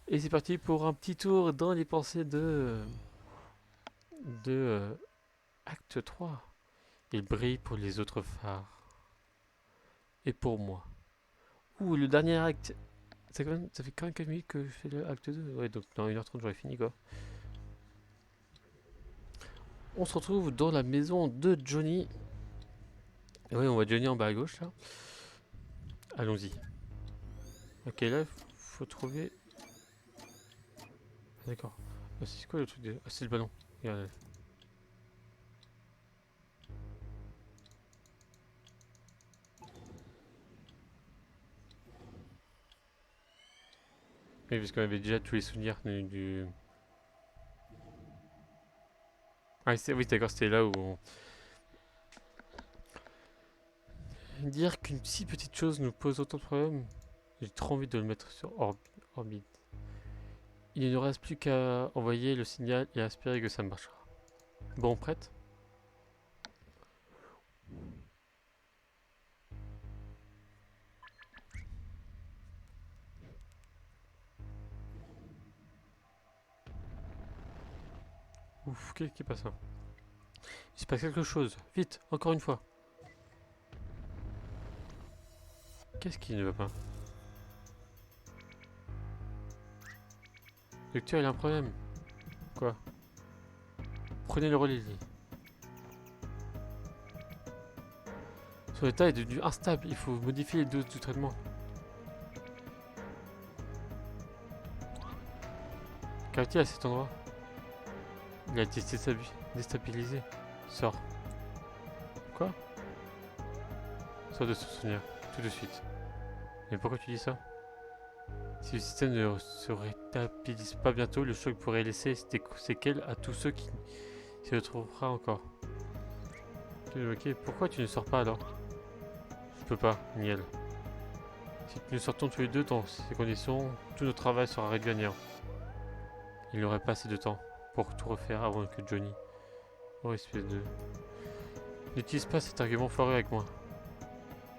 Et c'est parti pour un petit tour dans les pensées de Acte 3. Il brille pour les autres phares. Et pour moi. Ouh, le dernier acte. Ça fait quand même 4 minutes que je fais le acte 2. Ouais, donc dans 1h30 j'aurais fini quoi. On se retrouve dans la maison de Johnny. Et ouais, on voit Johnny en bas à gauche là. Allons-y. Ok, là, faut trouver. Ah, d'accord. Ah, c'est quoi le truc de... Ah, c'est le ballon. Regarde. Oui, parce qu'on avait déjà tous les souvenirs du... Ah, oui, d'accord, c'était là où on... Dire qu'une si petite chose nous pose autant de problèmes, j'ai trop envie de le mettre sur orbite. Il ne nous reste plus qu'à envoyer le signal et espérer que ça marchera. Bon, prête? Ouf, qu'est-ce qui passe là? Il se passe quelque chose. Vite, encore une fois. Qu'est-ce qui ne va pas? Docteur, il a un problème. Quoi? Prenez le relais. Son état est devenu instable. Il faut modifier les doses du traitement. Qu'arrive-t-il à cet endroit? Il a été déstabilisé. Sors. Quoi? Sors de ce souvenir. Tout de suite. Mais pourquoi tu dis ça? Si le système ne se rétablisse pas bientôt, le choc pourrait laisser des séquelles à tous ceux qui s'y retrouvera encore. Ok, pourquoi tu ne sors pas alors? Je peux pas, Niel. Si nous sortons tous les deux dans ces conditions, tout notre travail sera réduit à néant. Il n'aurait pas assez de temps pour tout refaire avant que Johnny... Oh, espèce de... N'utilise pas cet argument foireux avec moi.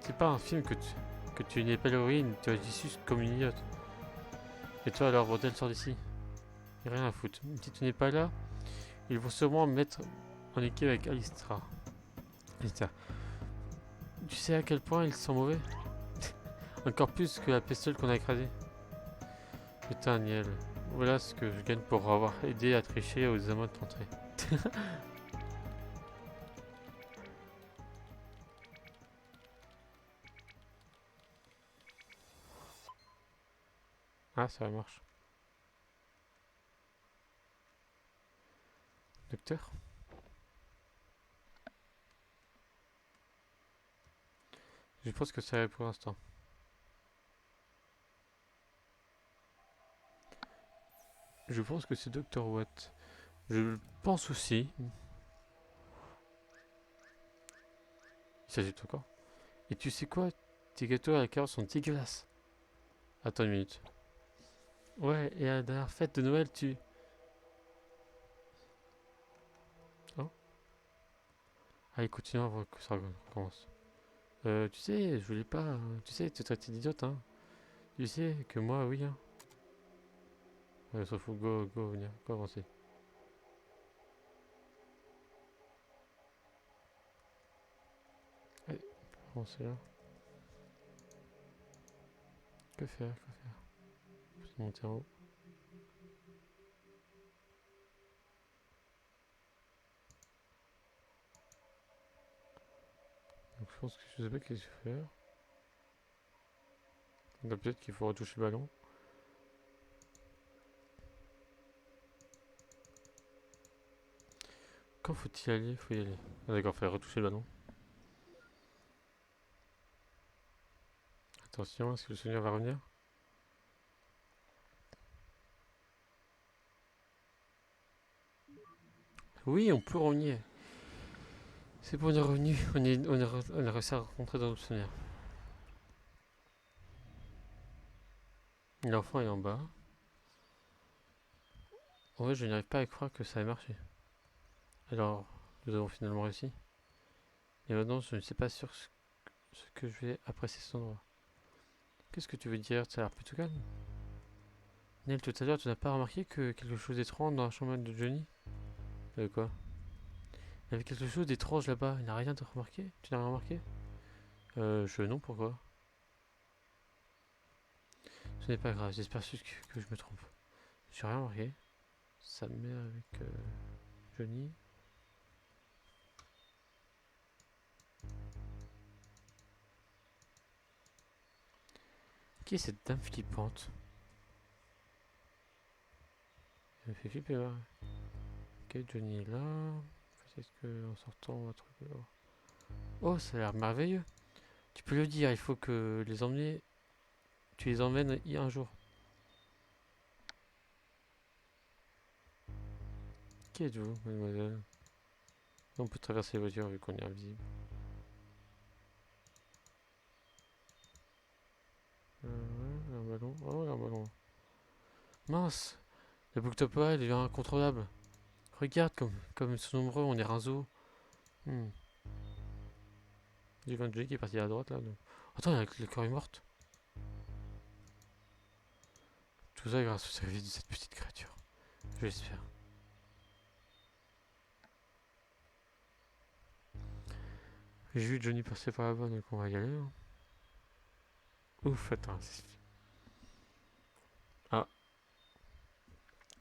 C'est pas un film que tu n'es pas l'héroïne, tu agis juste comme une idiote. Et toi alors, bordel, sors d'ici. Y'a rien à foutre. Si tu n'es pas là, ils vont sûrement me mettre en équipe avec Alistra. Alistra. Tu sais à quel point ils sont mauvais? Encore plus que la pestole qu'on a écrasée. Putain, Niel. Voilà ce que je gagne pour avoir aidé à tricher aux examens de l'entrée. Ah, ça marche. Docteur? Je pense que ça va pour l'instant. Je pense que c'est Docteur Watt. Je le pense aussi. Il s'agit de encore. Et tu sais quoi? Tes gâteaux à la carotte sont dégueulasses. Attends une minute. Ouais, et à la dernière fête de Noël, tu... Oh. Allez, continue avant que ça recommence. Tu sais, je voulais pas... Tu sais, te traiter d'idiote, hein. Tu sais que moi, oui, hein. Ouais, on s'en fout, go, venir, go avancer. Allez, avancer là. Que faire, que faire? Faut monter en haut. Donc je pense que je sais pas qu'est-ce qu'il faut faire. Donc peut-être qu'il faut retoucher le ballon. Quand faut-il aller? Faut y aller. Ah, d'accord, faut retoucher le ballon. Attention, est-ce que le souvenir va revenir? Oui, on peut revenir. C'est bon, on est revenu. On a réussi à rentrer dans notre souvenir. L'enfant est en bas. Ouais, je n'arrive pas à croire que ça ait marché. Alors, nous avons finalement réussi. Et maintenant, je ne sais pas sur ce que je vais apprécier cet endroit. Qu'est-ce que tu veux dire? Ça a l'air plutôt calme. Neil, tout à l'heure, tu n'as pas remarqué que quelque chose d'étrange dans la chambre de Johnny? Quoi? Il y avait quelque chose d'étrange là-bas. Il n'a rien de remarqué? Tu n'as rien remarqué? Non, pourquoi? Ce n'est pas grave, j'espère juste que je me trompe. J'ai rien remarqué. Sa mère avec Johnny. Qui est cette dame flippante? Elle me fait flipper, ouais. Ok, Johnny est là. Peut-être qu'en sortant, on va trouver. Oh, ça a l'air merveilleux. Tu peux le dire, il faut que les emmener. Tu les emmènes un jour. Qui êtes-vous, mademoiselle? On peut traverser les voitures vu qu'on est invisible. Ouais, un ballon. Oh, un ballon. Mince! La boucle topo, elle est incontrôlable. Regarde comme ils sont nombreux, on est un zoo. Hmm. J'ai vu un Johnny qui est parti à droite là. Donc. Attends, le corps est morte. Tout ça grâce au service de cette petite créature. Je l'espère. J'ai vu Johnny passer par là-bas, donc on va y aller. Hein. Ouf, attends. Ah.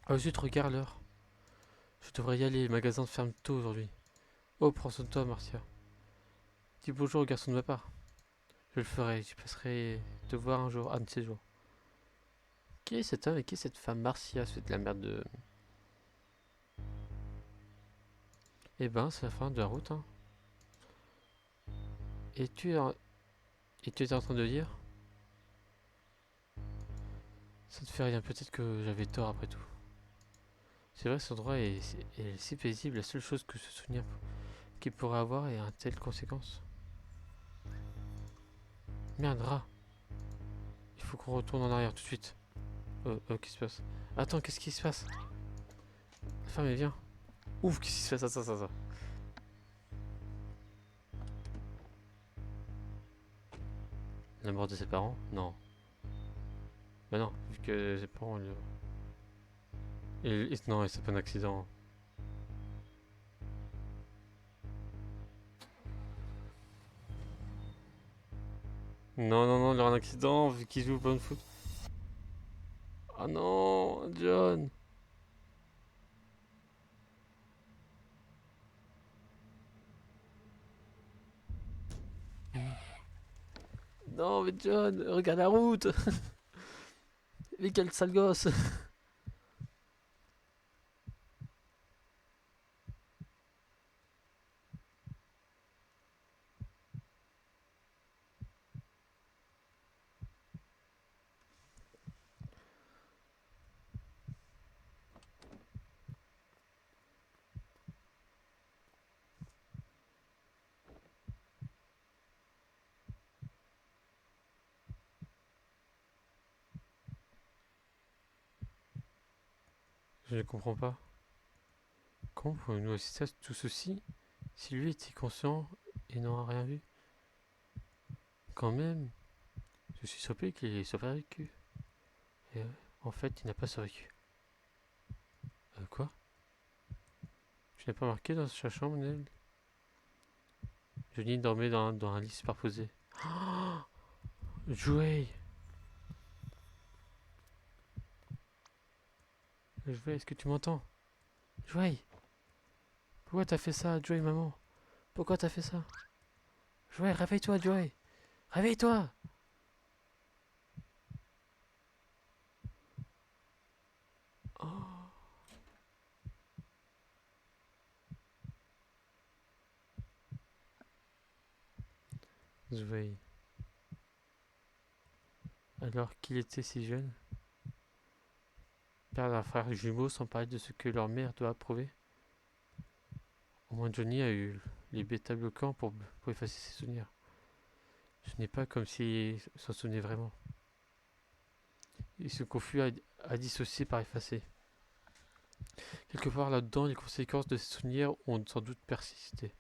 Ah zut, regarde l'heure. Je devrais y aller, les magasins ferment tôt aujourd'hui. Oh, prends soin de toi, Marcia. Dis bonjour au garçon de ma part. Je le ferai, je passerai te voir un jour, un de ces jours. Qui est cet homme et qui est cette femme Marcia? C'est de la merde de. Eh ben, c'est la fin de la route, hein. Et tu es, et tu étais en train de dire? Ça te fait rien, peut-être que j'avais tort après tout. C'est vrai, cet endroit est si paisible, la seule chose que ce souvenir qu'il pourrait avoir est un telle conséquence. Merde, rat. Il faut qu'on retourne en arrière tout de suite. Qu'est-ce qui se passe? Attends, qu'est-ce qui se passe? La femme, elle vient. Ouf, qu'est-ce qui se passe? Ça. La mort de ses parents? Non. Bah non, vu que ses parents, non, c'est pas un accident. Non, il y aura un accident vu qu'il joue au de foot. Ah non, John. Non, mais John, regarde la route. Mais quel sale gosse. Je ne comprends pas. Comment pouvons-nous assister à tout ceci si lui était conscient et n'aura rien vu? Quand même, Je suis surpris qu'il ait survécu. Et en fait, il n'a pas survécu. Quoi? Tu n'as pas marqué dans sa chambre, Nell? Johnny dormait dans un lit superposé. Oh, Joey! Joey, est-ce que tu m'entends? Joey! Pourquoi t'as fait ça, Joey, maman? Pourquoi t'as fait ça? Joey, réveille-toi, Joey! Réveille-toi! Oh, Joey. Alors qu'il était si jeune, père d'un frère jumeau sans parler de ce que leur mère doit approuver. Au moins Johnny a eu les bêta-bloquants pour effacer ses souvenirs. Ce n'est pas comme s'il s'en souvenait vraiment. Il se confus à dissocier par effacer. Quelque part là-dedans, les conséquences de ces souvenirs ont sans doute persisté.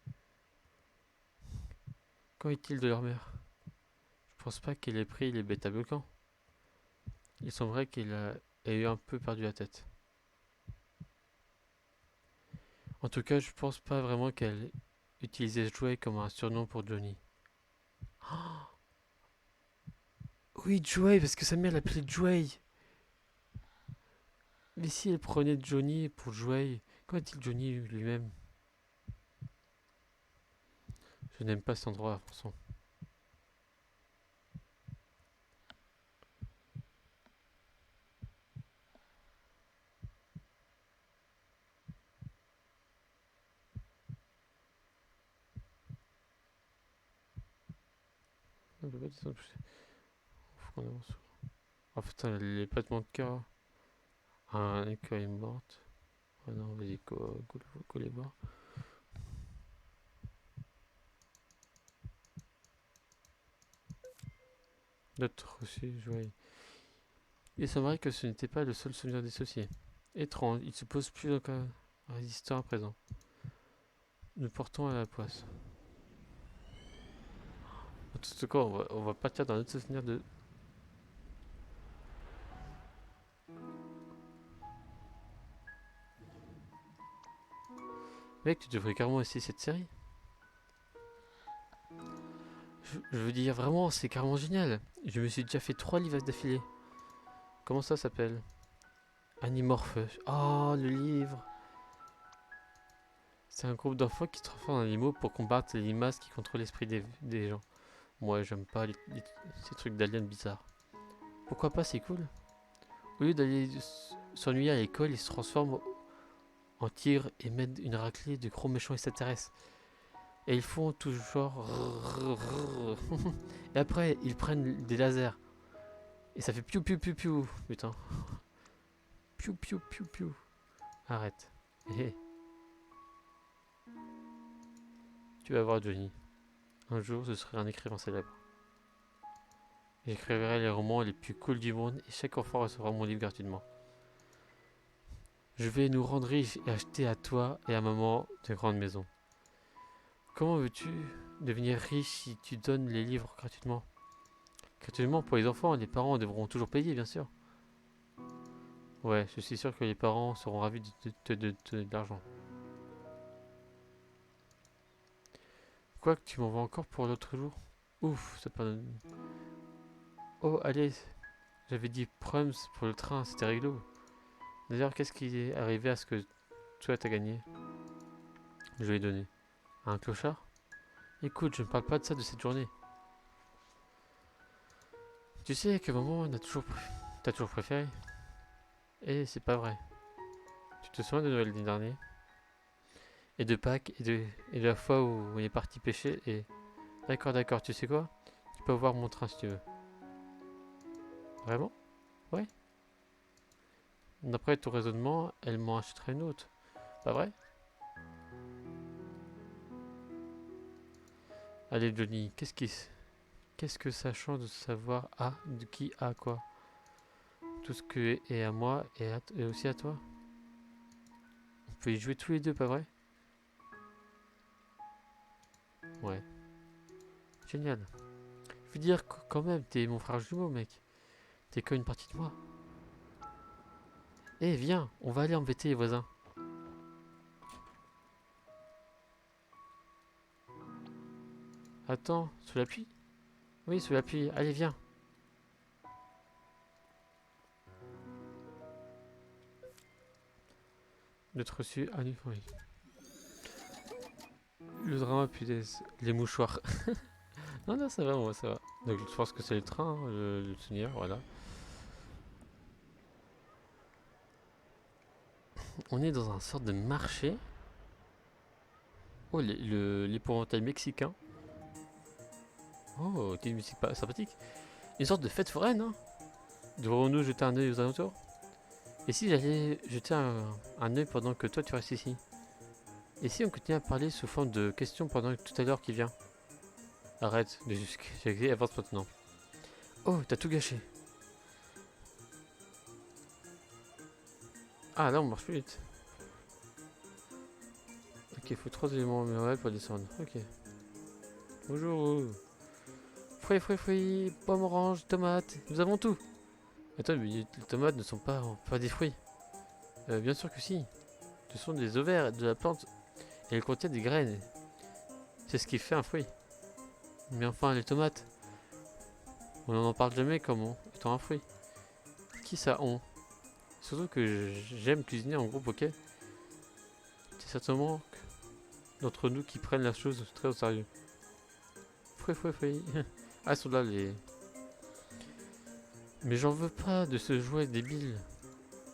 Qu'en est-il de leur mère? Je pense pas qu'elle ait pris les bêta-bloquants. Il semblerait ait eu un peu perdu la tête. En tout cas, je pense pas vraiment qu'elle utilisait Joey comme un surnom pour Johnny. Oui, Joey, parce que sa mère l'appelait Joey. Mais si elle prenait Johnny pour Joey, qu'en est-il Johnny lui-même? Je n'aime pas cet endroit, François. On peut pas descendre plus. Faut qu'on avance. Oh putain, les battements de cœur. Ah, un école est morte. Oh non, vas-y, go les voir. D'autres aussi, Joey. Il semblerait que ce n'était pas le seul souvenir dissocié. Étrange, il se pose plus encore résistant à présent. Nous portons à la poisse. En tout cas, on va partir dans notre souvenir de. Mec, tu devrais carrément essayer cette série. Je veux dire, vraiment, c'est carrément génial. Je me suis déjà fait 3 livres d'affilée. Comment ça s'appelle? Animorph. Oh, le livre. C'est un groupe d'enfants qui se transforment en animaux pour combattre les limaces qui contrôlent l'esprit des gens. Moi, j'aime pas ces trucs d'aliens bizarres. Pourquoi pas, c'est cool. Au lieu d'aller s'ennuyer à l'école, ils se transforment en tigres et mettent une raclée de gros méchants extraterrestres. Et ils font tout genre. Et après, ils prennent des lasers. Et ça fait piou piou piou piou. Putain. Piou piou piou piou. Arrête. Hé. Tu vas voir, Johnny. Un jour, je serai un écrivain célèbre. J'écrirai les romans les plus cools du monde et chaque enfant recevra mon livre gratuitement. Je vais nous rendre riches et acheter à toi et à maman de grandes maisons. Comment veux-tu devenir riche si tu donnes les livres gratuitement? Gratuitement pour les enfants, les parents devront toujours payer, bien sûr. Ouais, je suis sûr que les parents seront ravis de te donner de l'argent. Quoi que tu m'envoies encore pour l'autre jour? Ouf, c'est pas. Oh, allez, j'avais dit Prums pour le train, c'était rigolo. D'ailleurs, qu'est-ce qui est arrivé à ce que toi t'as gagné? Je lui ai donné. À un clochard? Écoute, je ne parle pas de ça de cette journée. Tu sais que maman t'as toujours préféré? Eh, c'est pas vrai. Tu te souviens de Noël l'année dernier? Et de Pâques et de la fois où on est parti pêcher et. D'accord, d'accord, tu sais quoi? Tu peux voir mon train si tu veux. Vraiment? Ouais. D'après ton raisonnement, elle m'en achèterait une autre. Pas vrai? Allez, Johnny, qu'est-ce que ça change de savoir de qui a quoi? Tout ce que est à moi et aussi à toi? On peut y jouer tous les deux, pas vrai? Ouais. Génial. Je veux dire, quand même, t'es mon frère jumeau, mec. T'es qu'une partie de moi. Eh, viens, on va aller embêter les voisins. Attends, sous la pluie? Oui, sous la pluie. Allez, viens. Notre reçu. Ah, oui. Le drama, punaise. Les mouchoirs. Non, non, ça va, moi, ça va. Donc, je pense que c'est le train, hein, le souvenir, voilà. On est dans un sorte de marché. Oh, l'épouvantail mexicain. Oh, quelle musique sympathique. Une sorte de fête foraine, hein. Devons-nous jeter un œil aux alentours? Et si j'allais jeter un œil pendant que toi tu restes ici? Et si on continue à parler sous forme de questions pendant tout à l'heure qui vient? Arrête de jusqu'à avance maintenant. Oh, t'as tout gâché. Ah, là on marche plus vite. Ok, il faut 3 éléments mémoriels pour descendre. Ok. Bonjour. Fruits, pommes, oranges, tomates. Nous avons tout. Attends, mais les tomates ne sont pas des fruits. Bien sûr que si. Ce sont des ovaires de la plante et elles contiennent des graines. C'est ce qui fait un fruit. Mais enfin, les tomates, on n'en parle jamais comme étant un fruit. Qui ça on? Surtout que j'aime cuisiner en groupe, ok? C'est certainement d'entre nous qui prennent la chose très au sérieux. Fruits. Ah, ils sont là les. Mais j'en veux pas de ce jouet débile.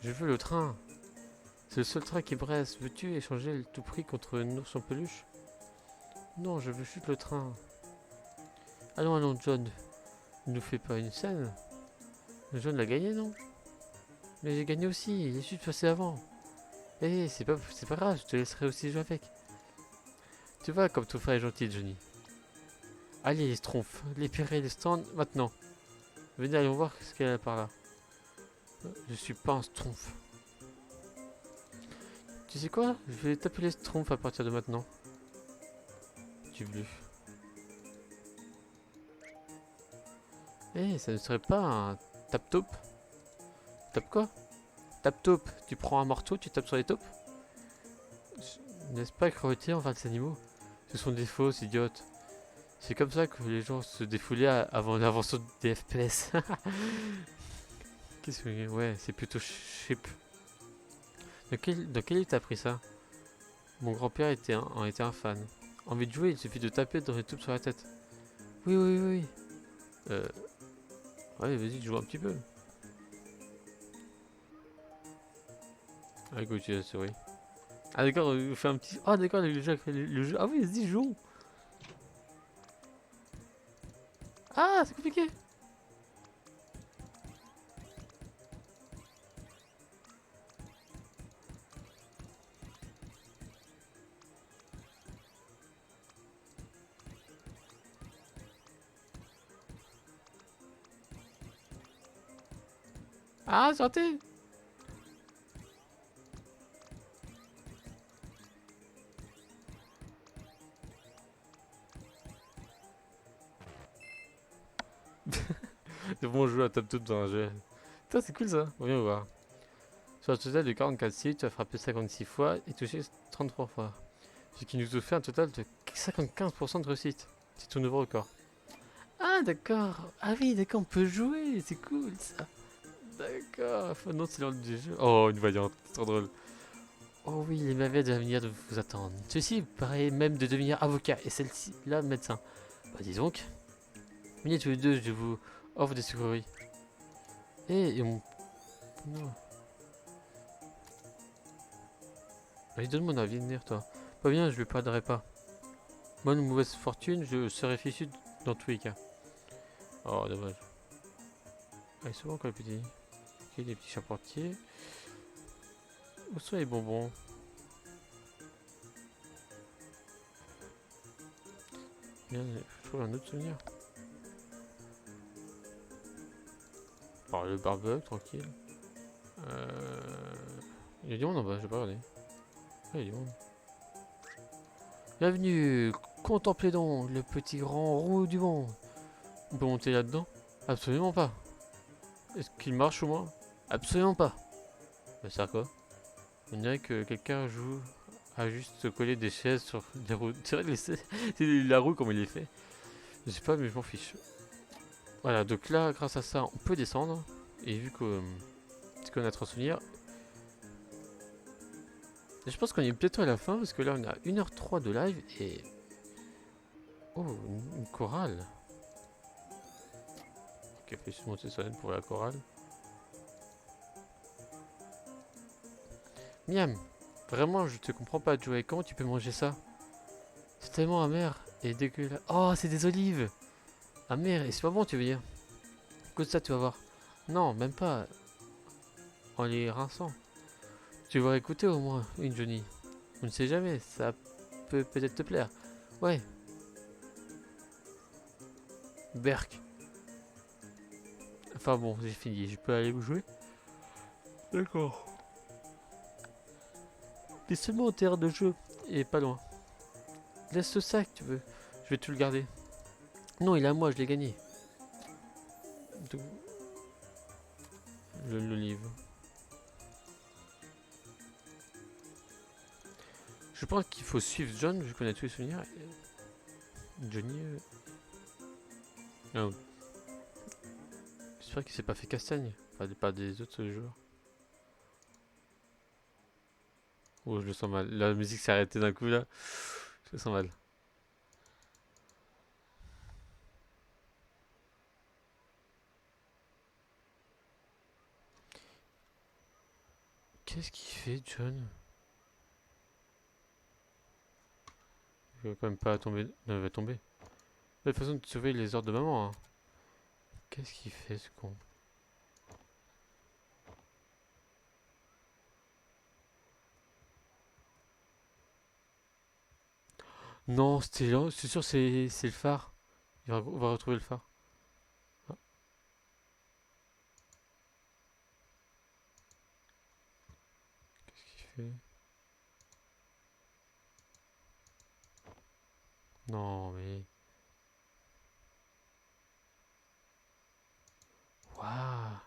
Je veux le train. C'est le seul train qui me reste. Veux-tu échanger le tout prix contre une ours en peluche? Non, je veux juste le train. Allons, John. Ne nous fais pas une scène. John l'a gagné, non? Mais j'ai gagné aussi. Il est juste passé avant. Eh, c'est pas grave. Je te laisserai aussi jouer avec. Tu vois comme ton frère est gentil, Johnny. Allez, les schtroumpfs. Libérez les stands maintenant. Venez, allons voir ce qu'il y a par là. Je suis pas un schtroumpf. Tu sais quoi? Je vais taper les schtroumpfs à partir de maintenant. Tu bluffes. Eh, ça ne serait pas un tap-taupe? Tape quoi? Tape-taupe. Tu prends un marteau, tu tapes sur les taupes? N'est-ce pas cruauté envers les animaux? Ce sont des fausses idiotes. C'est comme ça que les gens se défoulaient avant l'invention des FPS. Qu'est-ce que... Ouais, c'est plutôt cheap. Dans quel livre t'as appris ça? Mon grand-père était un fan. Envie de jouer, il suffit de taper dans les taupes sur la tête. Oui. Euh... Ouais, vas-y, joue un petit peu. Ah, écoute, la souris. Ah d'accord, on fait un petit... Ah d'accord, le jeu... Ah oui, vas-y, joue. Ah, c'est compliqué. Ah, sortez. C'est bon, jouer à top top dans un jeu. Putain, c'est cool ça. Viens voir. Sur un total de 44 cibles, tu as frappé 56 fois et touché 33 fois. Ce qui nous fait un total de 55% de réussite. C'est ton nouveau record. Ah d'accord. Ah oui, d'accord, on peut jouer. C'est cool ça. D'accord. Non, c'est l'ordre du jeu. Oh, une voyante. C'est trop drôle. Oh oui, les mauvais de venir de vous attendre. Ceci paraît même de devenir avocat et celle-ci, là, médecin. Bah dis donc. Venez tous les deux, je vous offre des secouris. Et on... Non. Allez, donne mon avis de venir, toi. Pas bien, je lui pardonnerai pas. Bonne ou mauvaise fortune, je serai fichu dans tous les cas. Oh, dommage. Allez, souvent quand les petits. Ok, des petits charpentiers. Où sont les bonbons? Bien, je trouve un autre souvenir. Par le barbecue, tranquille. Il y a du monde en bas, je vais pas regarder. Ah, il y a du monde. Bienvenue, contemplez donc le petit grand roue du vent. On peut monter là-dedans? Absolument pas. Est-ce qu'il marche au moins? Absolument pas. Ça sert à quoi? On dirait que quelqu'un joue à juste coller des chaises sur des roues. C'est vrai, c'est la roue comme il est fait. Je sais pas, mais je m'en fiche. Voilà, donc là, grâce à ça, on peut descendre. Et vu qu'on a 30 souvenirs, je pense qu'on est bientôt à la fin parce que là, on a 1h03 de live et. Oh, une chorale. Ok, fait juste monter sur elle pour la chorale. Miam, vraiment, je te comprends pas, Joey. Comment tu peux manger ça? C'est tellement amer et dégueulasse. Oh, c'est des olives! Amer, et c'est pas bon, tu veux dire? Écoute ça, tu vas voir. Non, même pas. En les rinçant. Tu vas écouter au moins une Johnny. On ne sait jamais, ça peut peut-être te plaire. Ouais, Berk. Enfin bon, j'ai fini. Je peux aller vous jouer? D'accord. T'es seulement au terrain de jeu et pas loin. Laisse ce sac, tu veux. Je vais tout le garder. Non, il est à moi, je l'ai gagné. Donc, le livre. Je pense qu'il faut suivre John, vu qu'on a tous les souvenirs. Johnny. Ah, j'espère qu'il s'est pas fait castagne. Pas des autres joueurs. Oh, je le sens mal. La musique s'est arrêtée d'un coup là. Je le sens mal. Qu'est-ce qu'il fait, John? Il va quand même pas tomber. Non, il va tomber. De toute façon, de surveiller les ordres de maman. Hein. Qu'est-ce qu'il fait, ce con? Non, c'était là. C'est sûr, c'est le phare. On va retrouver le phare. Ah, qu'est-ce qu'il fait? Non, mais. Waouh!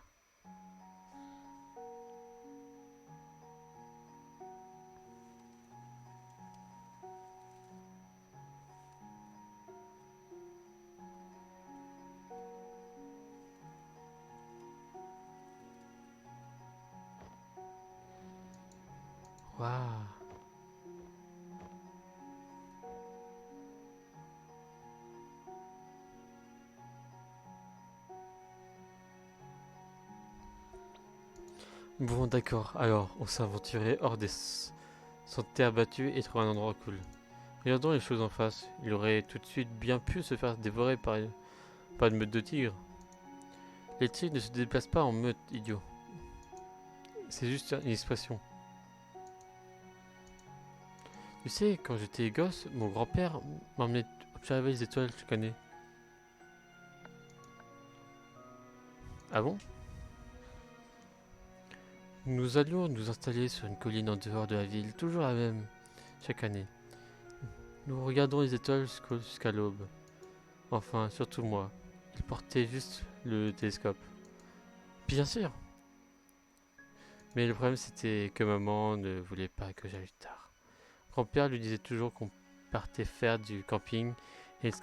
Waouh! Bon, d'accord. Alors, on s'est aventuré hors des terre battue et trouver un endroit cool. Regardons les choses en face. Il aurait tout de suite bien pu se faire dévorer par une meute de tigres. Les tigres ne se déplacent pas en meute, idiot. C'est juste une expression. Tu sais, quand j'étais gosse, mon grand-père m'emmenait observer les étoiles chaque année. Ah bon? Nous allions nous installer sur une colline en dehors de la ville, toujours la même, chaque année. Nous regardons les étoiles jusqu'à l'aube. Enfin, surtout moi. Il portait juste le télescope. Bien sûr! Mais le problème c'était que maman ne voulait pas que j'aille tard. Grand-père lui disait toujours qu'on partait faire du camping et il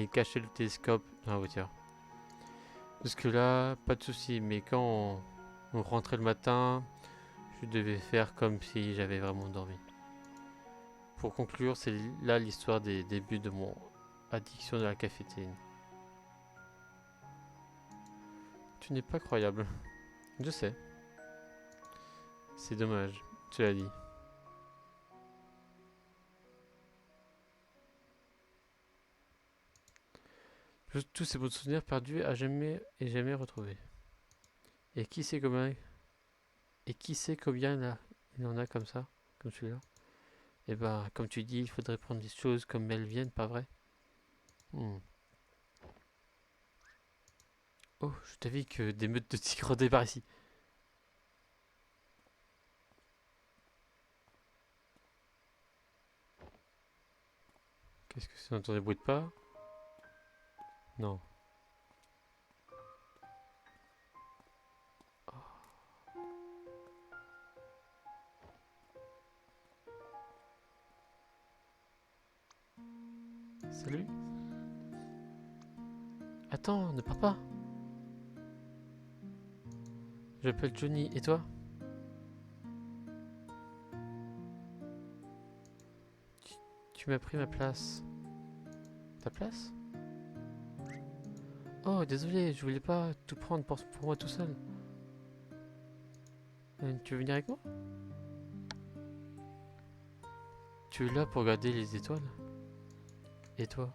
cachait le télescope dans la voiture. Jusque-là, pas de souci, mais quand on rentrait le matin, je devais faire comme si j'avais vraiment dormi. Pour conclure, c'est là l'histoire des débuts de mon addiction de la cafétéine. Tu n'es pas croyable. Je sais. C'est dommage. Tu l'as dit. Tous ces bons souvenirs perdus à jamais et jamais retrouvés. Et qui sait combien Et qui sait combien il en a comme ça, comme celui-là? Et bah, comme tu dis, il faudrait prendre les choses comme elles viennent, pas vrai? Hmm. Oh, je t'avais que des meutes de tigres débarquent ici. Qu'est-ce que c'est? On entend des bruits de pas? Non. Salut. Attends, ne pars pas. Je m'appelle Johnny, et toi? Tu m'as pris ma place. Ta place? Oh, désolé, je voulais pas tout prendre pour moi tout seul. Tu veux venir avec moi? Tu es là pour regarder les étoiles? Et toi?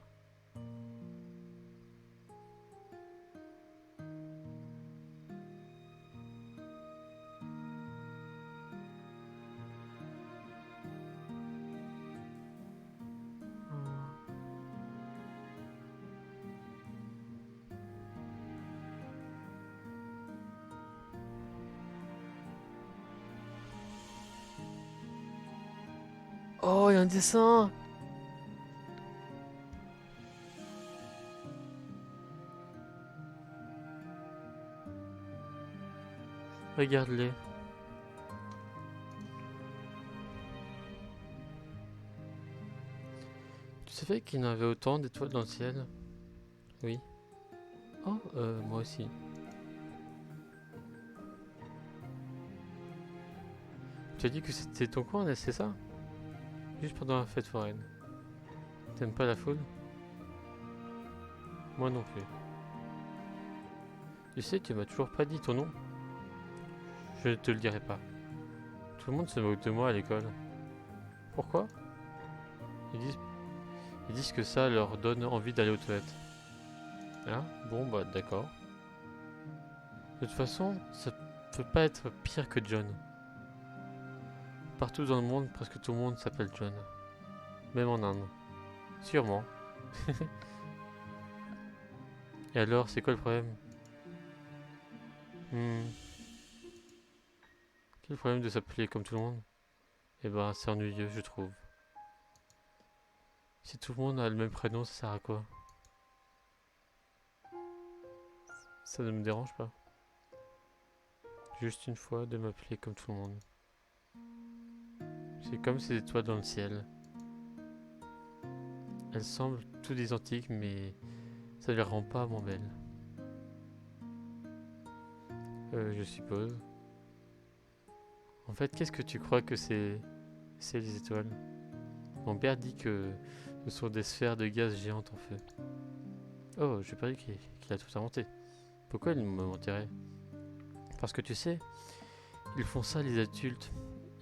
Oh, il y a un dessin! Regarde-les. Tu savais qu'il y en avait autant d'étoiles dans le ciel? Oui. Oh, moi aussi. Tu as dit que c'était ton coin, c'est ça? Juste pendant la fête foraine. T'aimes pas la foule? Moi non plus. Tu sais, tu m'as toujours pas dit ton nom. Je ne te le dirai pas. Tout le monde se moque de moi à l'école. Pourquoi? Ils disent, ils disent que ça leur donne envie d'aller aux toilettes. Ah, bon bah d'accord. De toute façon, ça peut pas être pire que John. Partout dans le monde, presque tout le monde s'appelle John. Même en Inde. Sûrement. Et alors, c'est quoi le problème? Hmm. Quel est le problème de s'appeler comme tout le monde? Eh ben, c'est ennuyeux, je trouve. Si tout le monde a le même prénom, ça sert à quoi? Ça ne me dérange pas. Juste une fois de m'appeler comme tout le monde. C'est comme ces étoiles dans le ciel. Elles semblent toutes identiques, mais ça ne les rend pas moins belles. Je suppose. En fait, qu'est-ce que tu crois que c'est les étoiles? Mon père dit que ce sont des sphères de gaz géantes en feu. Oh, j'ai pas dit qu'il a tout inventé. Pourquoi il me mentirait? Parce que tu sais, ils font ça les adultes.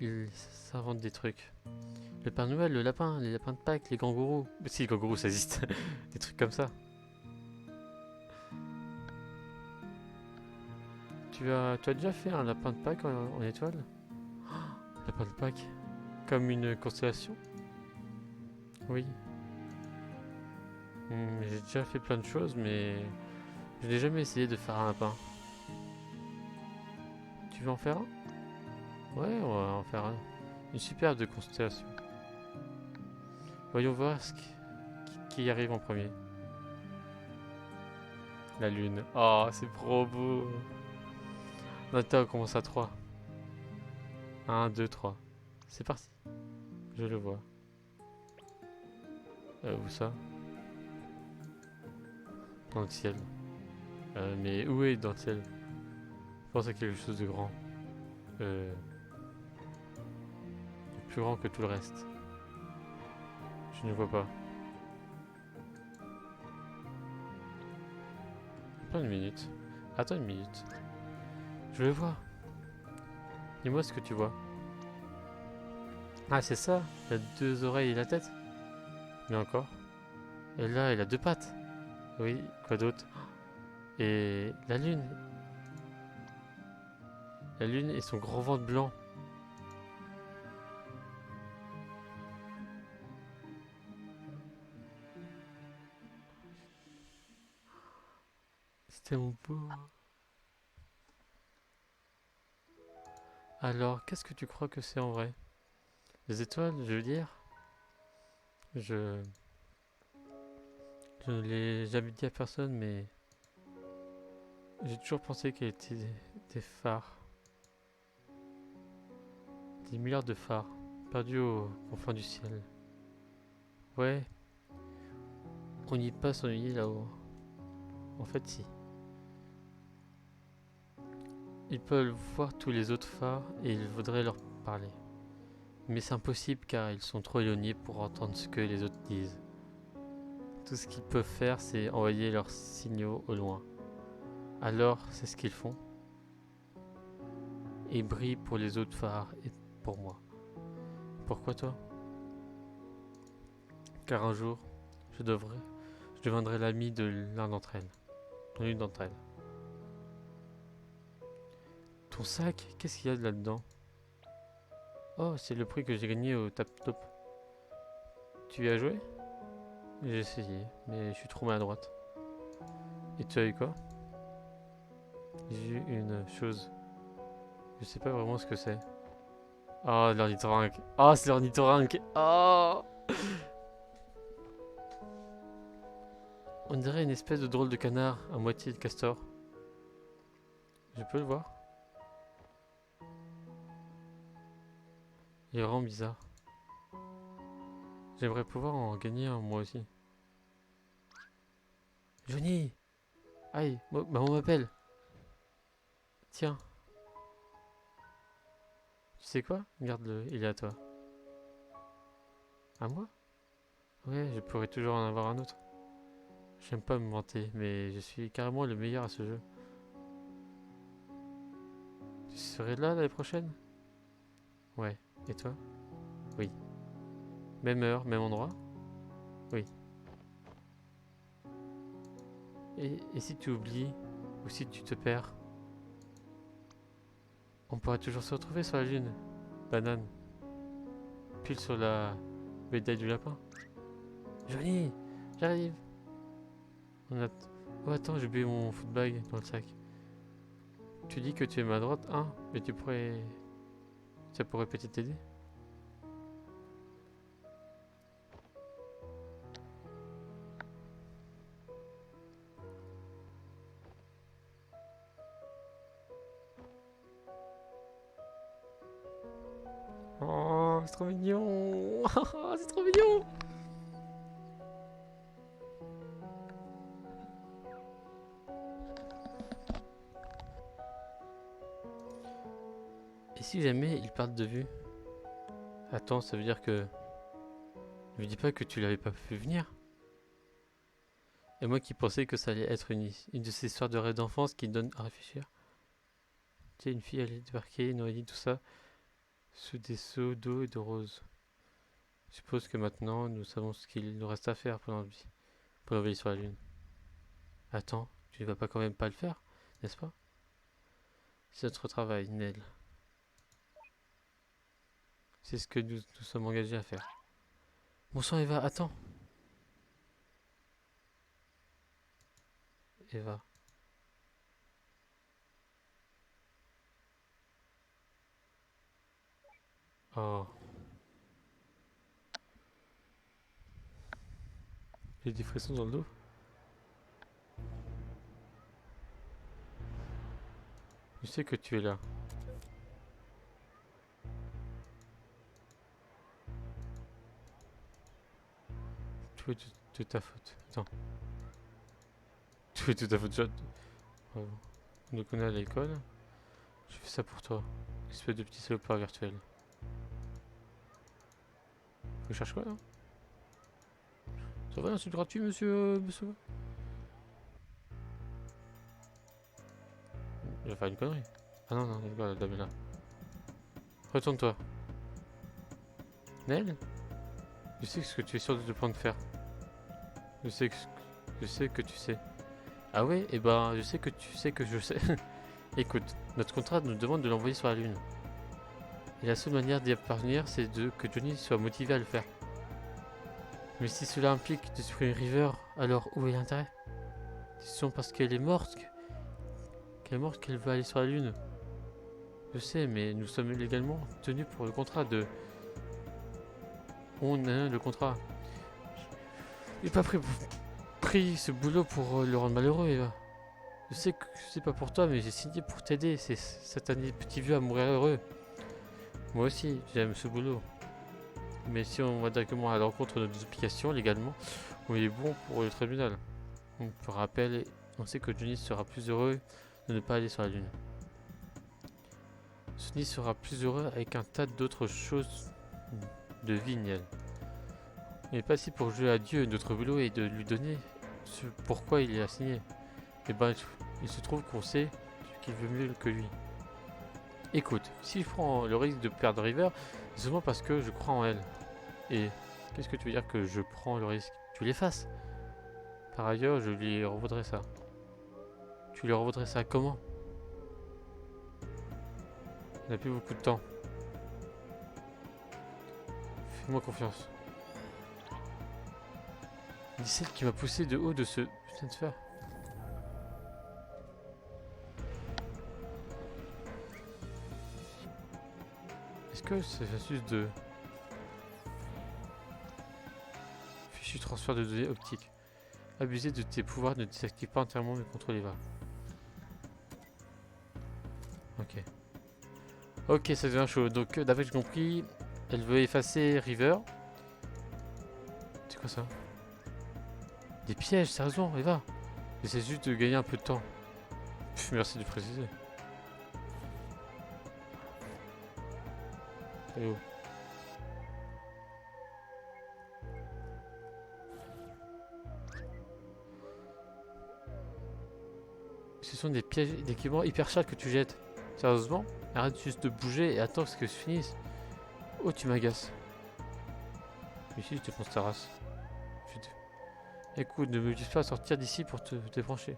Ils s'inventent des trucs. Le Père Noël, le lapin, les lapins de Pâques, les kangourous. Mais si, les kangourous ça existe. Des trucs comme ça. Tu as déjà fait un lapin de Pâques en étoile? Lapin de Pâques? Comme une constellation? Oui. J'ai déjà fait plein de choses, mais je n'ai jamais essayé de faire un lapin. Tu veux en faire un? Ouais, on va en faire un. Une superbe constellation. Voyons voir qui arrive en premier. La lune. Oh, c'est trop beau. Attends, on commence à 3. 1, 2, 3. C'est parti. Je le vois. Où ça? Dans le ciel. Mais où est dans le ciel? Je pense à quelque chose de grand. De plus grand que tout le reste. Je ne vois pas. Pas une minute. Attends une minute. Je le vois. Dis-moi ce que tu vois. Ah, c'est ça. Il a 2 oreilles et la tête. Mais encore. Et là, il a 2 pattes. Oui, quoi d'autre? Et la lune. La lune et son grand ventre blanc. C'était mon beau. Alors, qu'est-ce que tu crois que c'est en vrai? Les étoiles, je veux dire? Je... Je ne l'ai jamais dit à personne, mais j'ai toujours pensé qu'elle était des phares. Des milliards de phares, perdus au fond du ciel. Ouais, on n'y passe, on y est là-haut. En fait, si. Ils peuvent voir tous les autres phares et ils voudraient leur parler. Mais c'est impossible car ils sont trop éloignés pour entendre ce que les autres disent. Tout ce qu'ils peuvent faire, c'est envoyer leurs signaux au loin. Alors, c'est ce qu'ils font. Et brillent pour les autres phares et pour moi. Pourquoi toi? Car un jour, je deviendrai l'ami de l'un d'entre elles. De l'une d'entre elles. Ton sac, qu'est-ce qu'il y a là-dedans? Oh, c'est le prix que j'ai gagné au tap-top. Tu y as joué? J'ai essayé, mais je suis trop maladroite. Et tu as eu quoi? J'ai eu une chose. Je sais pas vraiment ce que c'est. Oh, l'ornithorynque. Oh, c'est l'ornithorynque. Oh! On dirait une espèce de drôle de canard à moitié de castor. Je peux le voir? Il est vraiment bizarre. J'aimerais pouvoir en gagner un moi aussi. Johnny! Aïe, maman m'appelle. Tiens, tu sais quoi? Garde-le, il est à toi. À moi? Ouais, je pourrais toujours en avoir un autre. J'aime pas me vanter, mais je suis carrément le meilleur à ce jeu. Tu serais là l'année prochaine? Ouais. Et toi? Oui. Même heure, même endroit? Oui. Et si tu oublies, ou si tu te perds, on pourra toujours se retrouver sur la lune. Banane. Pile sur la médaille du lapin. Johnny, j'arrive. On a... Oh attends, j'ai oublié mon footbag dans le sac. Tu dis que tu es ma droite, hein? Mais tu pourrais... Ça pourrait peut-être t'aider? Oh, c'est trop mignon. C'est trop mignon. Et si jamais ils partent de vue? Attends, ça veut dire que... Ne me dis pas que tu l'avais pas fait venir. Et moi qui pensais que ça allait être une de ces histoires de rêve d'enfance qui donne à réfléchir. Tu sais, une fille allait débarquer, noyer tout ça, sous des seaux d'eau et de roses. Je suppose que maintenant, nous savons ce qu'il nous reste à faire pour envoyer sur la Lune. Attends, tu ne vas pas quand même pas le faire, n'est-ce pas? C'est notre travail, Nell. C'est ce que nous sommes engagés à faire. Bon sang, Eva, attends. Eva. Oh. J'ai des frissons dans le dos. Je sais que tu es là. Tout est de ta faute. Attends. Tout est de ta faute. On nous connaît à l'école. Je fais ça pour toi. Espèce de petit salopard virtuel. Vous cherchez quoi là? Ça va, c'est gratuit, monsieur? Il va faire une connerie. Ah non, non, la dame est là. Retourne-toi. Nell? Je sais ce que tu es sûr de te prendre de faire. Je sais que tu sais. Ah ouais? Eh ben, je sais que tu sais que je sais. Écoute, notre contrat nous demande de l'envoyer sur la Lune. Et la seule manière d'y parvenir, c'est que Johnny soit motivé à le faire. Mais si cela implique de supprimer River, alors où est l'intérêt? C'est parce qu'elle est morte qu'elle veut aller sur la Lune. Je sais, mais nous sommes légalement tenus pour le contrat de... On a le contrat. Il est pas prêt pour... pris ce boulot pour le rendre malheureux, Eva. Je sais que c'est pas pour toi, mais j'ai signé pour t'aider, ces satanés petits vieux à mourir heureux. Moi aussi, j'aime ce boulot. Mais si on va directement à l'encontre de nos obligations légalement, on est bon pour le tribunal. On peut rappeler, on sait que Johnny sera plus heureux de ne pas aller sur la Lune. Johnny sera plus heureux avec un tas d'autres choses de vigne. On n'est pas ici pour jouer à Dieu. Notre boulot est de lui donner ce pourquoi il a signé. Et ben, il se trouve qu'on sait qu'il veut mieux que lui. Écoute, si je prends le risque de perdre River, c'est seulement parce que je crois en elle. Et qu'est-ce que tu veux dire que je prends le risque? Tu l'effaces. Par ailleurs, je lui revaudrais ça. Tu lui revaudrais ça comment? On n'a plus beaucoup de temps. Fais-moi confiance. Dis celle qui m'a poussé de haut de ce putain de fer. Est-ce que c'est juste de... Fichu transfert de données optiques. Abuser de tes pouvoirs ne désactive pas entièrement le contrôle Eva. Ok. Ok, ça devient chaud. Donc, d'après ce que j'ai compris, elle veut effacer River. C'est quoi ça? Des pièges, sérieusement, Eva. J'essaie juste de gagner un peu de temps. Pff, merci de préciser. Eh oh. Ce sont des pièges d'équipement hyper chers que tu jettes. Sérieusement? Arrête juste de bouger et attends que je finisse. Oh, tu m'agaces. Ici, je te fonce ta race. Écoute, ne me dis pas à sortir d'ici pour te débrancher.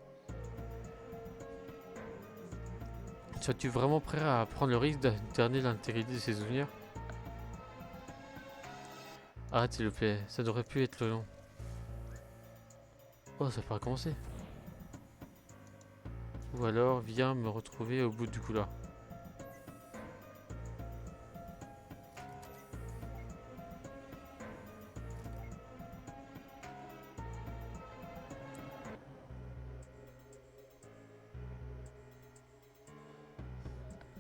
Serais-tu vraiment prêt à prendre le risque d'interner l'intégrité de ses souvenirs? Arrête s'il te plaît, ça devrait plus être long. Oh, ça pourrait commencer. Ou alors, viens me retrouver au bout du couloir.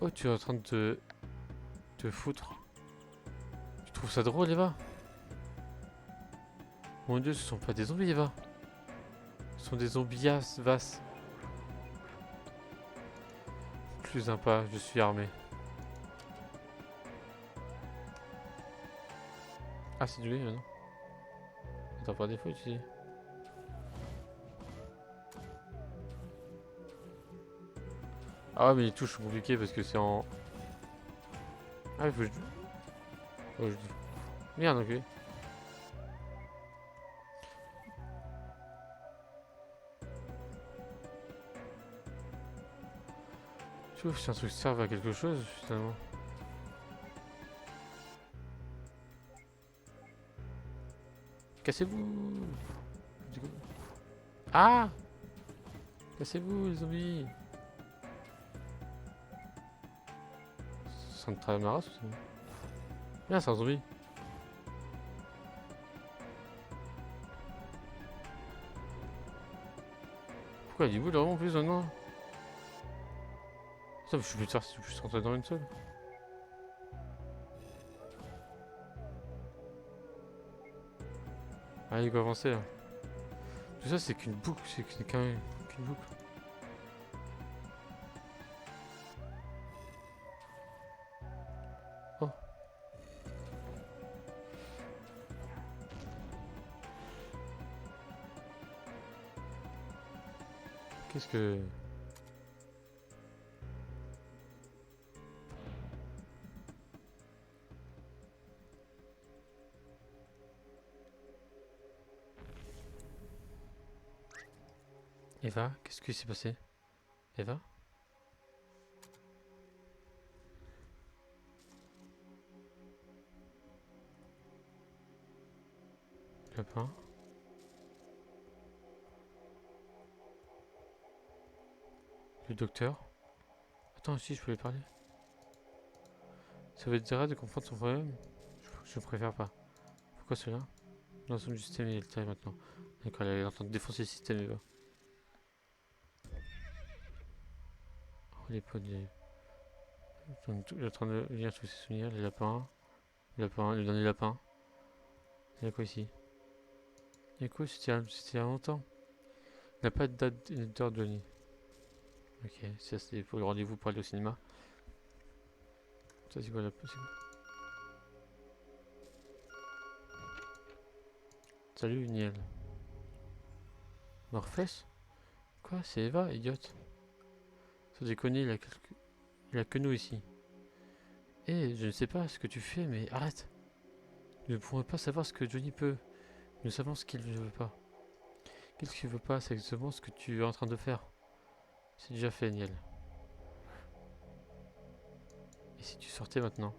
Oh, tu es en train de te foutre. Tu trouves ça drôle, Eva? Mon dieu, ce sont pas des zombies, Eva. Ce sont des zombies vastes. Plus sympa, je suis armé. Ah, c'est du lui maintenant. Attends, par défaut, tu dis. Ah ouais, mais les touches sont compliquées parce que c'est en... Ah, il faut que je... Oh, je... Merde, ok. Tu vois si un truc serve à quelque chose, finalement. Cassez-vous! Ah! Cassez-vous, les zombies! C'est un travail maras ou c'est... Ah, c'est un zombie. Pourquoi il est où vraiment en plus maintenant? Ça, je suis plus tard si je suis rentré dans une seule. Ah, il va avancer là. Tout ça, c'est qu'une boucle, c'est qu'une boucle. Oh. Qu'est-ce que... Eva, qu'est-ce qui s'est passé? Eva? Lapin? Le docteur? Attends, si, je peux lui parler. Ça va être dur de comprendre son problème? Je préfère pas. Pourquoi cela? L'ensemble du système est altéré maintenant. D'accord, elle est en train de défoncer le système, Eva. Oh, les potes, il est en train de lire tous ses souvenirs, les lapins, le dernier lapin. Il y a quoi ici? Il y a quoi? C'était il y a longtemps. Il n'a pas de date d'heure, Johnny. Ok, ça c'est pour le rendez-vous pour aller au cinéma. Ça c'est quoi la possible? Salut, Niel. Morpheus? Quoi? C'est Eva, idiote. Sans déconner, il a que nous ici. Eh, je ne sais pas ce que tu fais, mais arrête. Nous ne pourrons pas savoir ce que Johnny peut. Nous savons ce qu'il ne veut pas. Qu'est-ce qu'il veut pas? C'est exactement ce que tu es en train de faire. C'est déjà fait, Niel. Et si tu sortais maintenant?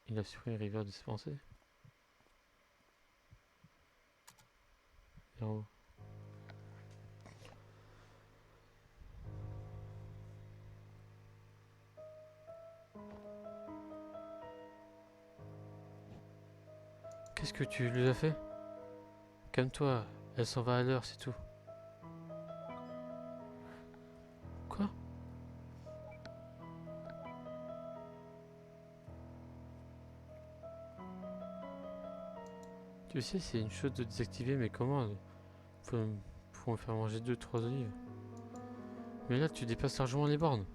Il a supprimé River de ses pensées. Et en haut. Qu'est-ce que tu lui as fait? Calme-toi, elle s'en va à l'heure, c'est tout. Quoi? Tu sais, c'est une chose de désactiver, mais comment? Faut me faire manger 2 3 olives. Mais là, tu dépasses largement les bornes.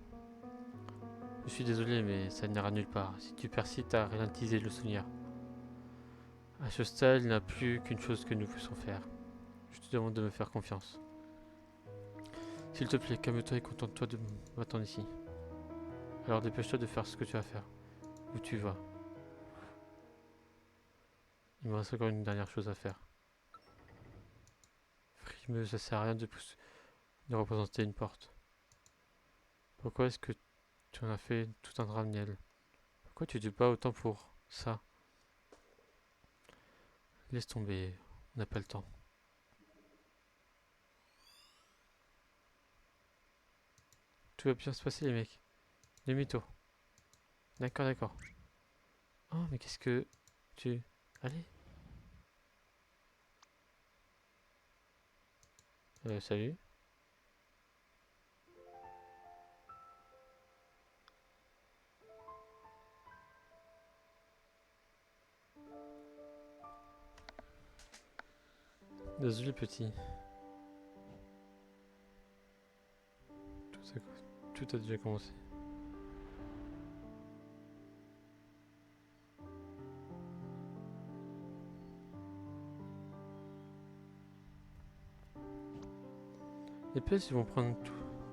Je suis désolé, mais ça n'ira nulle part. Si tu persistes à ralentir le souvenir. À ce stade, il n'y a plus qu'une chose que nous puissions faire. Je te demande de me faire confiance. S'il te plaît, calme-toi et contente-toi de m'attendre ici. Alors dépêche-toi de faire ce que tu vas faire. Où tu vas? Il me reste encore une dernière chose à faire. Frimeux, ça sert à rien de représenter une porte. Pourquoi est-ce que tu en as fait tout un drame, Niel? Pourquoi tu te bats autant pour ça? Laisse tomber, on n'a pas le temps. Tout va bien se passer, les mecs. Les mythos. D'accord, d'accord. Oh, mais qu'est-ce que tu... Allez. Salut. Désolé, petit. Tout tout a déjà commencé. Les pièces, ils vont prendre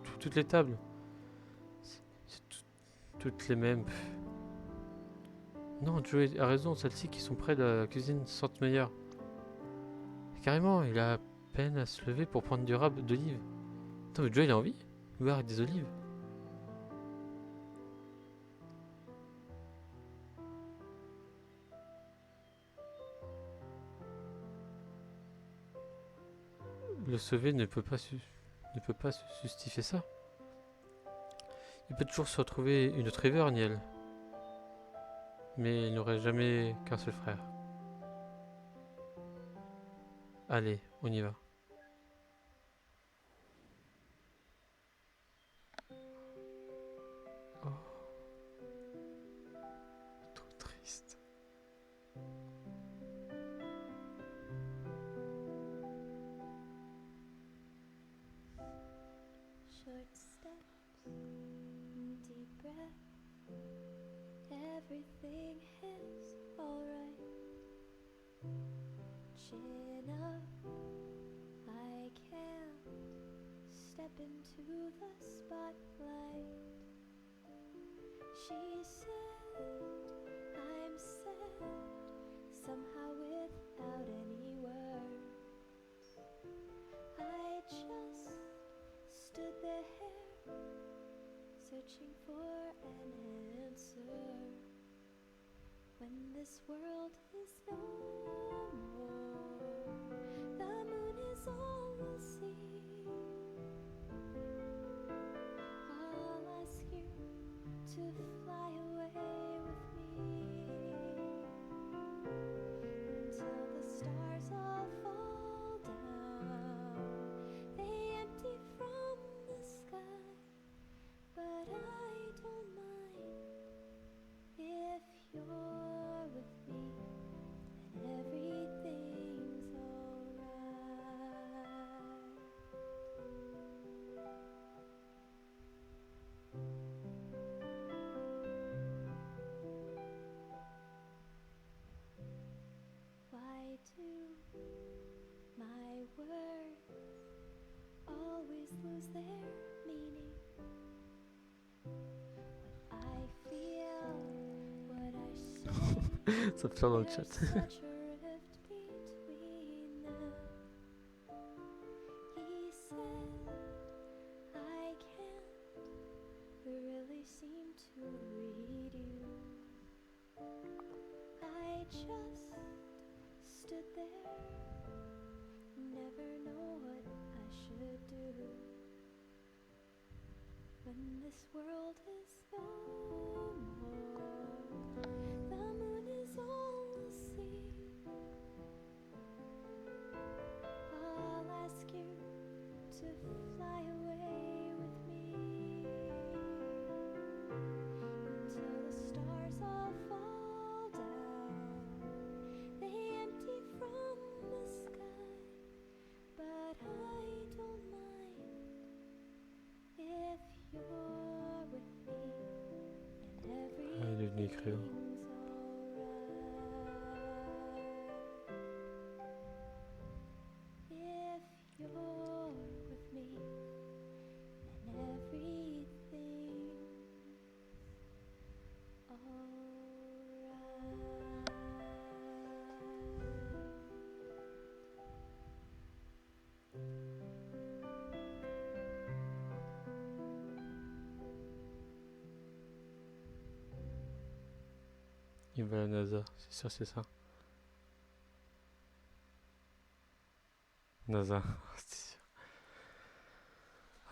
toutes les tables. C'est toutes les mêmes. Non, Joey a raison, celles-ci qui sont près de la cuisine sentent meilleures. Carrément, il a à peine à se lever pour prendre du rab d'olive. Attends, mais Joey, il a envie? Boire avec des olives. Le sauver ne peut pas justifier ça. Il peut toujours se retrouver une autre River, Niel. Mais il n'aurait jamais qu'un seul frère. Allez, on y va. Oh, trop triste. Short steps, deep breath. Everything is alright. Chin up, I can't step into the spotlight. She said, I'm sad, somehow without any words. I just stood there, searching for an answer. When this world is no more, the moon is all we'll see. things lose their meaning. What I feel, what I say, Ça pleure dans le there's chat. such a rift between them. He said, I can't really seem to read you. I just stood there, never know what I should do. When this world is no more, the moon is all we'll see. I'll ask you to fly away with me until the stars all fall down. They empty from the sky, but I don't mind if you're with me and Ah, il est devenu écrivain. everything's alright. If you're with me and everything's Il va à la NASA, c'est sûr, c'est ça. NASA, c'est sûr.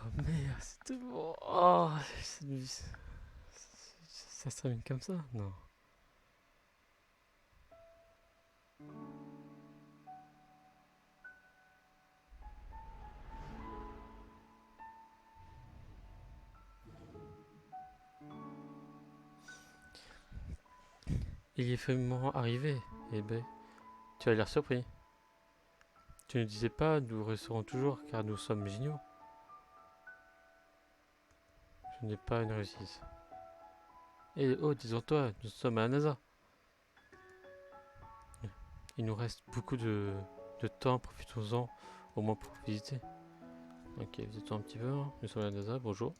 Oh merde, c'était bon. Oh, ça se termine comme ça? Non. Il est effectivement arrivé. Eh ben, tu as l'air surpris. Tu ne disais pas, nous resterons toujours car nous sommes géniaux. Je n'ai pas une réussite. Et oh, disons-toi, nous sommes à la NASA. Il nous reste beaucoup de temps, profitons-en au moins pour visiter. Ok, visitons un petit peu. Hein. Nous sommes à la NASA, bonjour.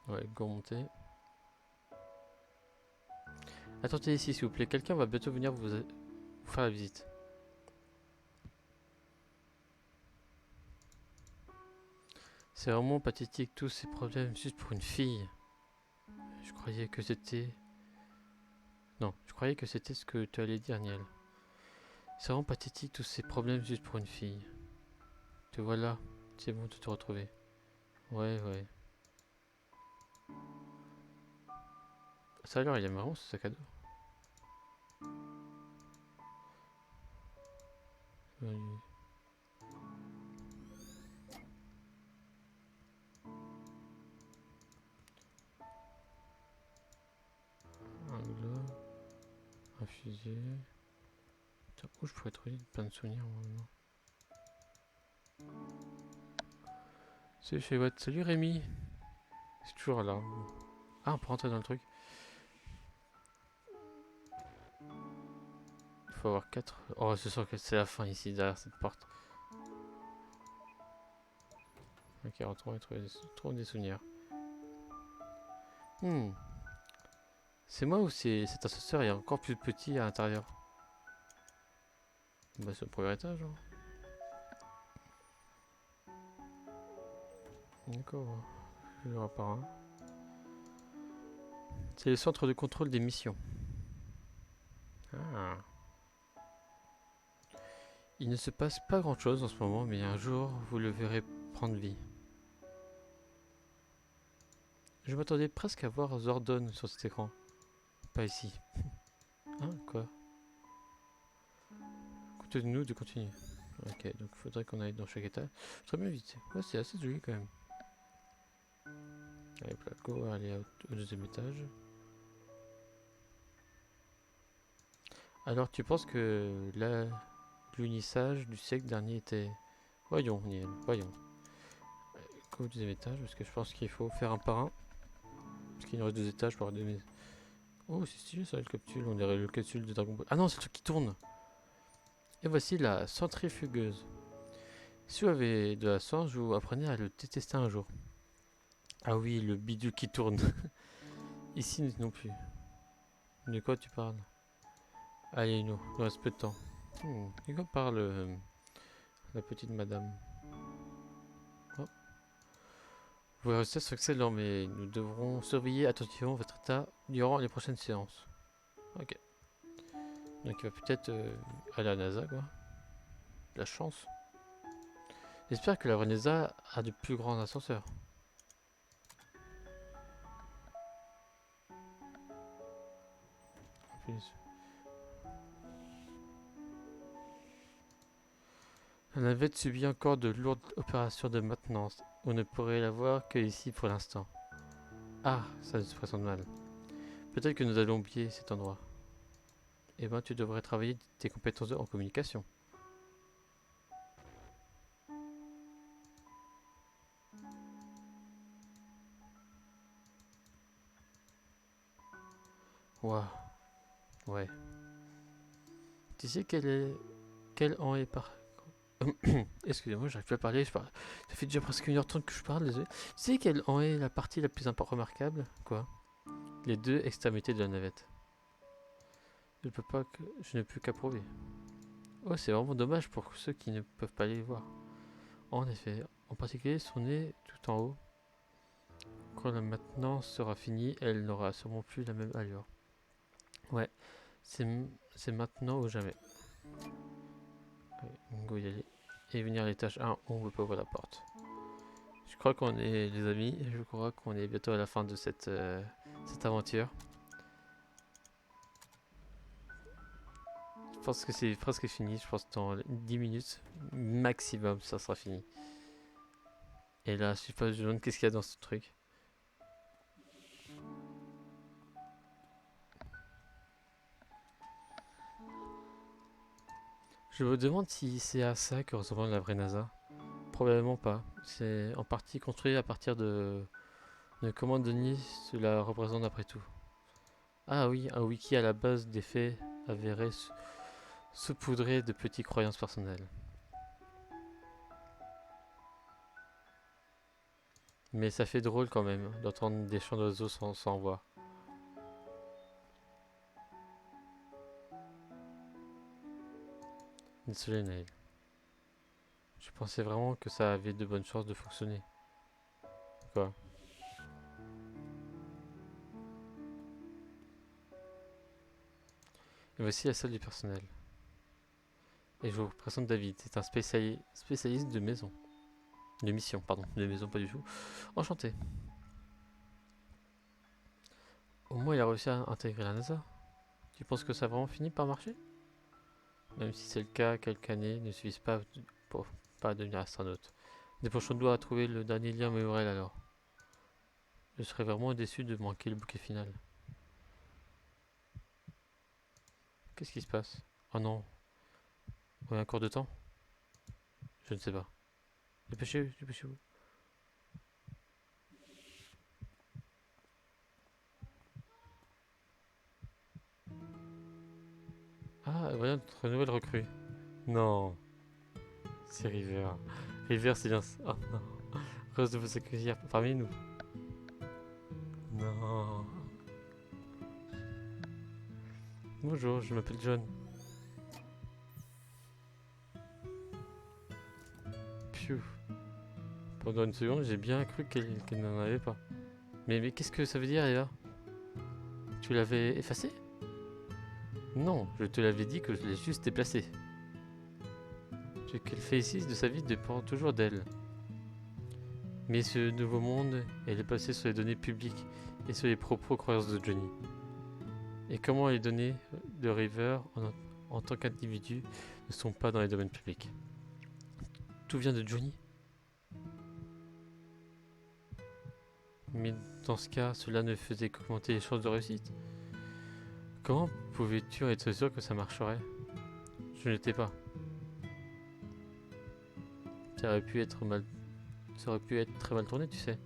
Ouais, go monter. Attendez ici, s'il vous plaît. Quelqu'un va bientôt venir vous faire la visite. C'est vraiment pathétique, tous ces problèmes juste pour une fille. Je croyais que c'était... Non, je croyais que c'était ce que tu allais dire, Niel. C'est vraiment pathétique, tous ces problèmes juste pour une fille. Te voilà, c'est bon de te retrouver. Ouais, ouais. Ça alors, il est marrant ce sac à dos. Un globe, un fusil. Putain, où je pourrais trouver plein de souvenirs maintenant. Salut chez Watt, salut Rémi. C'est toujours là. Ah, on peut rentrer dans le truc. Il faut avoir 4. Oh, c'est sûr que c'est la fin ici, derrière cette porte. Ok, retourner trouver des souvenirs. C'est moi ou c'est cet ascenseur est encore plus petit à l'intérieur? Bah, c'est au premier étage. Hein. D'accord. Je le repars un. C'est le centre de contrôle des missions. Ah. Il ne se passe pas grand chose en ce moment, mais un jour, vous le verrez prendre vie. Je m'attendais presque à voir Zordon sur cet écran. Pas ici. Hein, quoi? Contez-nous de continuer. Ok, donc il faudrait qu'on aille dans chaque étage. Très bien vite. Ouais, c'est assez joli quand même. Allez, Placo, aller au deuxième étage. Alors, tu penses que l'unissage du siècle dernier était... Voyons, Niel, voyons. Au deuxième étage, parce que je pense qu'il faut faire un par un. Parce qu'il nous reste 2 étages pour avoir des... Oh, c'est stylé ça, le capsule. On dirait le capsule de Dragon Ball. Ah non, c'est le truc qui tourne. Et voici la centrifugeuse. Si vous avez de la chance, vous apprenez à le détester un jour. Ah oui, le bidule qui tourne. Ici non plus. De quoi tu parles? Allez, nous reste peu de temps. De quoi parle la petite madame? Oh. Vos résultats sont excellents, mais nous devrons surveiller attentivement votre état durant les prochaines séances. Ok. Donc il va peut-être aller à la NASA, quoi. La chance. J'espère que la vraie NASA a de plus grands ascenseurs. En plus. La navette subit encore de lourdes opérations de maintenance. Vous ne pourrez la voir que ici pour l'instant. Ah, ça se présente mal. Peut-être que nous allons oublier cet endroit. Eh ben, tu devrais travailler tes compétences en communication. Waouh, ouais. Tu sais quel en est par... Excusez-moi, j'arrive plus à parler, ça fait déjà presque 1h30 que je parle, désolé. Tu sais quelle en est la partie la plus remarquable? Quoi? Les deux extrémités de la navette. Je n'ai plus qu'à prouver. Oh, c'est vraiment dommage pour ceux qui ne peuvent pas les voir. En effet, en particulier son nez tout en haut. Quand la maintenance sera finie, elle n'aura sûrement plus la même allure. Ouais, c'est maintenant ou jamais. Ouais, go y aller. Et venir à l'étage 1, on ne peut pas ouvrir la porte. Je crois qu'on est, les amis, je crois qu'on est bientôt à la fin de cette aventure. Je pense que c'est presque fini, je pense que dans 10 minutes maximum ça sera fini. Et là, je sais pas, je me demande qu'est-ce qu'il y a dans ce truc. Je me demande si c'est à ça que ressemble la vraie NASA. Probablement pas. C'est en partie construit à partir de comment Denis cela représente après tout. Ah oui, un wiki à la base des faits avérés saupoudré de petites croyances personnelles. Mais ça fait drôle quand même d'entendre des chants d'oiseaux sans voix. Désolé Naël. Je pensais vraiment que ça avait de bonnes chances de fonctionner. Quoi? Et voici la salle du personnel. Et je vous présente David, c'est un spécialiste de maison. De mission, pardon. De maison, pas du tout. Enchanté. Au moins, il a réussi à intégrer la NASA. Tu penses que ça a vraiment fini par marcher? Même si c'est le cas, quelques années ne suffisent pas pour pas devenir astronaute. Dépêchons-nous à trouver le dernier lien mémoriel alors. Je serais vraiment déçu de manquer le bouquet final. Qu'est-ce qui se passe? Oh non, on a encore de temps? Je ne sais pas. Dépêchez-vous, dépêchez-vous. Ah, voilà notre nouvelle recrue. Non, c'est River. River, c'est bien. Oh non. Heureuse de vous accueillir parmi nous. Non. Bonjour, je m'appelle John. Pfiou. Pendant une seconde, j'ai bien cru qu'elle n'en avait pas. Mais qu'est-ce que ça veut dire, Eva? Tu l'avais effacé? Non, je te l'avais dit que je l'ai juste déplacé. Ce qu'elle fait ici de sa vie dépend toujours d'elle. Mais ce nouveau monde, elle est basée sur les données publiques et sur les propres croyances de Johnny. Et comment les données de River en tant qu'individu ne sont pas dans les domaines publics? Tout vient de Johnny. Mais dans ce cas, cela ne faisait qu'augmenter les chances de réussite. Comment pouvais-tu être sûr que ça marcherait? Je ne l'étais pas. Ça aurait pu être mal... Ça aurait pu être très mal tourné, tu sais.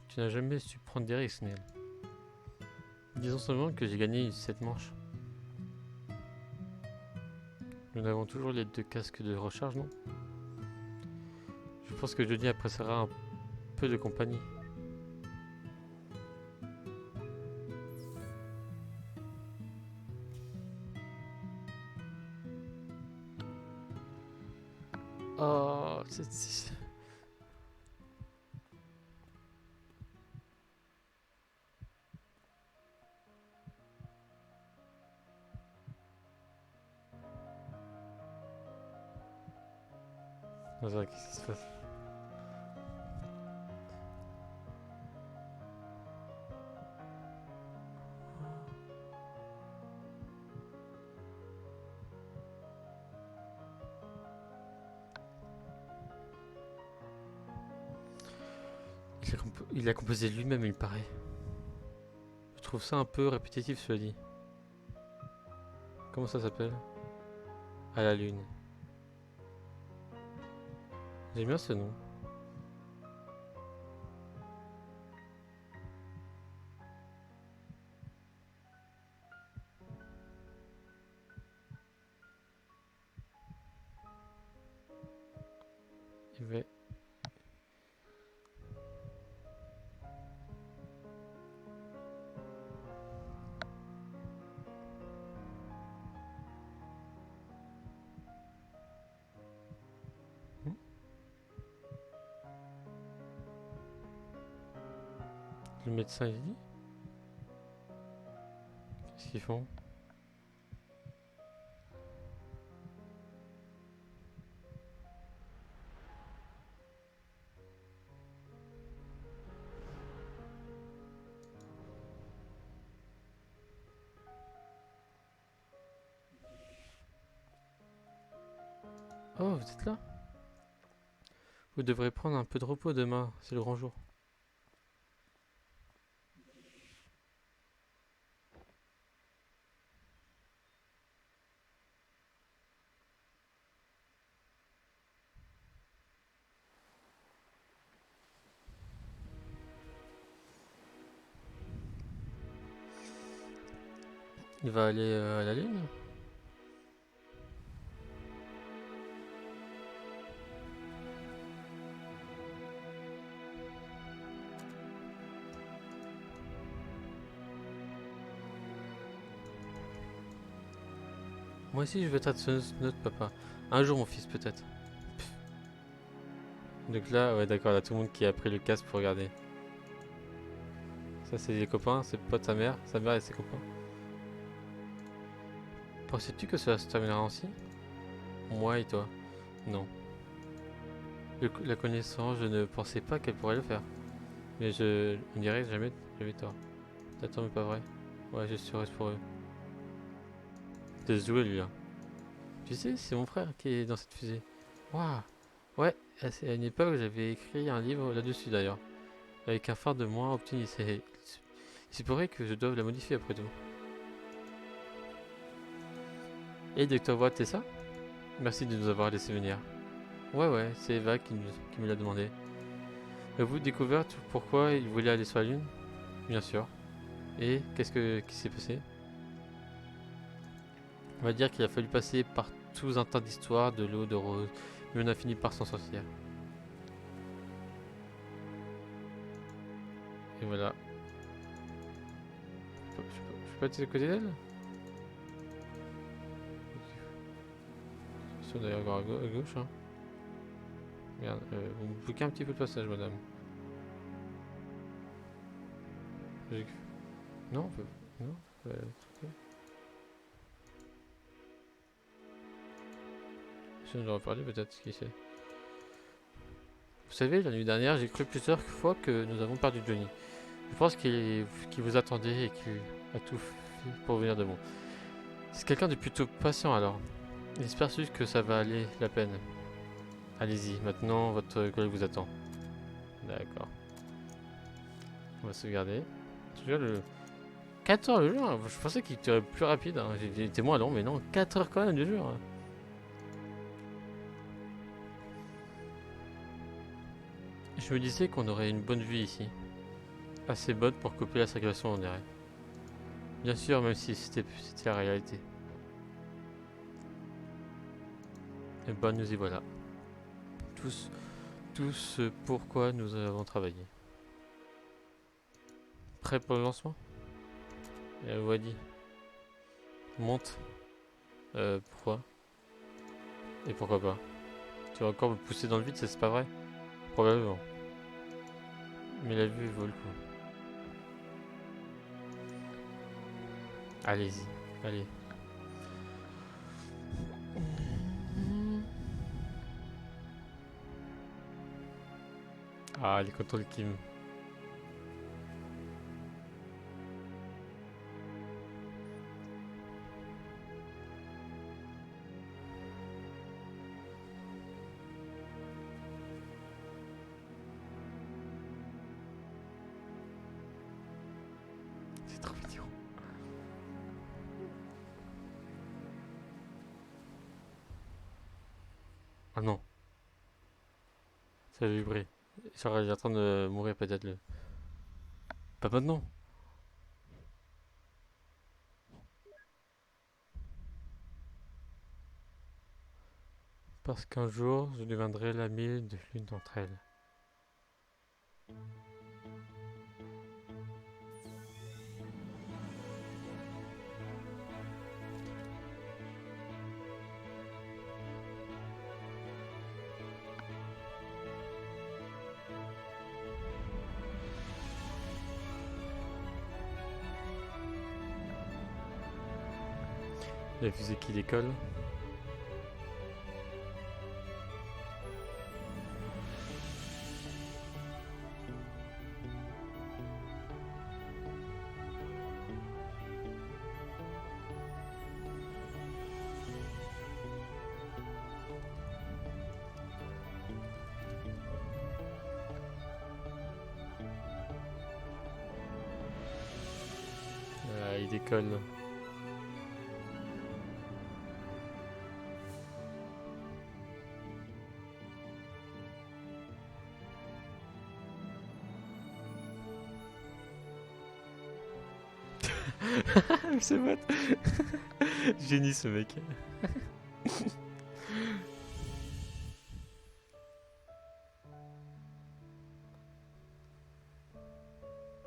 Tu n'as jamais su prendre des risques, Neil. Disons seulement que j'ai gagné cette manche. Nous avons toujours les deux casques de recharge, non? Je pense que Johnny appréciera un peu de compagnie. Oh, Non, c'est vrai, qu'est-ce qui se passe? Il a composé lui-même, il paraît. Je trouve ça un peu répétitif, cela dit. Comment ça s'appelle? À la lune. J'aime bien ce nom. Il va- Hmm. Le médecin, il dit? Qu'est-ce qu'ils font? Oh, vous êtes là? Vous devrez prendre un peu de repos demain, c'est le grand jour. Il va aller à la lune? Moi aussi, je veux être notre papa. Un jour, mon fils, peut-être. Donc là, ouais, d'accord, là, tout le monde qui a pris le casque pour regarder. Ça, c'est les copains, c'est pote sa mère et ses copains. Penses-tu que cela se terminera ainsi? Moi et toi? Non. La connaissance, je ne pensais pas qu'elle pourrait le faire. Mais on dirait que jamais j'avais tort. T'attends, mais pas vrai. Ouais, je suis heureuse pour eux. De se jouer, lui, là. Tu sais, c'est mon frère qui est dans cette fusée. Waouh! Ouais, à une époque, j'avais écrit un livre là-dessus, d'ailleurs. Avec un phare de moins optimiste. Il se pourrait que je doive la modifier après tout. Et Dr. Watt, c'est ça? Merci de nous avoir laissé venir. Ouais, ouais, c'est Eva qui me l'a demandé. Avez-vous découvert pourquoi il voulait aller sur la Lune? Bien sûr. Et qui s'est passé? On va dire qu'il a fallu passer par tout un tas d'histoires, de l'eau, de rose, mais on a fini par s'en sortir. Et voilà. Je peux pas être à côté d'elle? C'est d'ailleurs à gauche, hein. Merde, vous me bloquez un petit peu le passage, madame. J'ai- Non, on peut... Non, ok. Si on doit reparler peut-être, qui sait. Vous savez, la nuit dernière, j'ai cru plusieurs fois que nous avons perdu Johnny. Je pense qu'il vous attendait et qu'il a tout fait pour venir de bon. C'est quelqu'un de plutôt patient alors. J'espère juste que ça va aller la peine. Allez-y, maintenant votre collègue vous attend. D'accord. On va sauvegarder. Déjà le 4 heures le jeu, hein. Je pensais qu'il serait plus rapide, hein. J'ai été moins long, mais non, 4 heures quand même de jeu, hein. Je me disais qu'on aurait une bonne vue ici. Assez bonne pour couper la circulation, on dirait. Bien sûr, même si c'était la réalité. Et ben nous y voilà. Tous tout ce pourquoi nous avons travaillé. Prêt pour le lancement? Wadi, monte. Pourquoi? Et pourquoi pas? Tu vas encore me pousser dans le vide, ça c'est pas vrai? Probablement. Mais la vue vaut le coup. Allez-y, allez. Ah, les contrôles Kim. C'est trop mignon. Ah non, ça a vibré. Genre, il est en train de mourir peut-être le. Pas maintenant. Parce qu'un jour, je deviendrai l'ami de l'une d'entre elles. La fusée qui décolle. Il décolle. C'est what? Génie ce mec.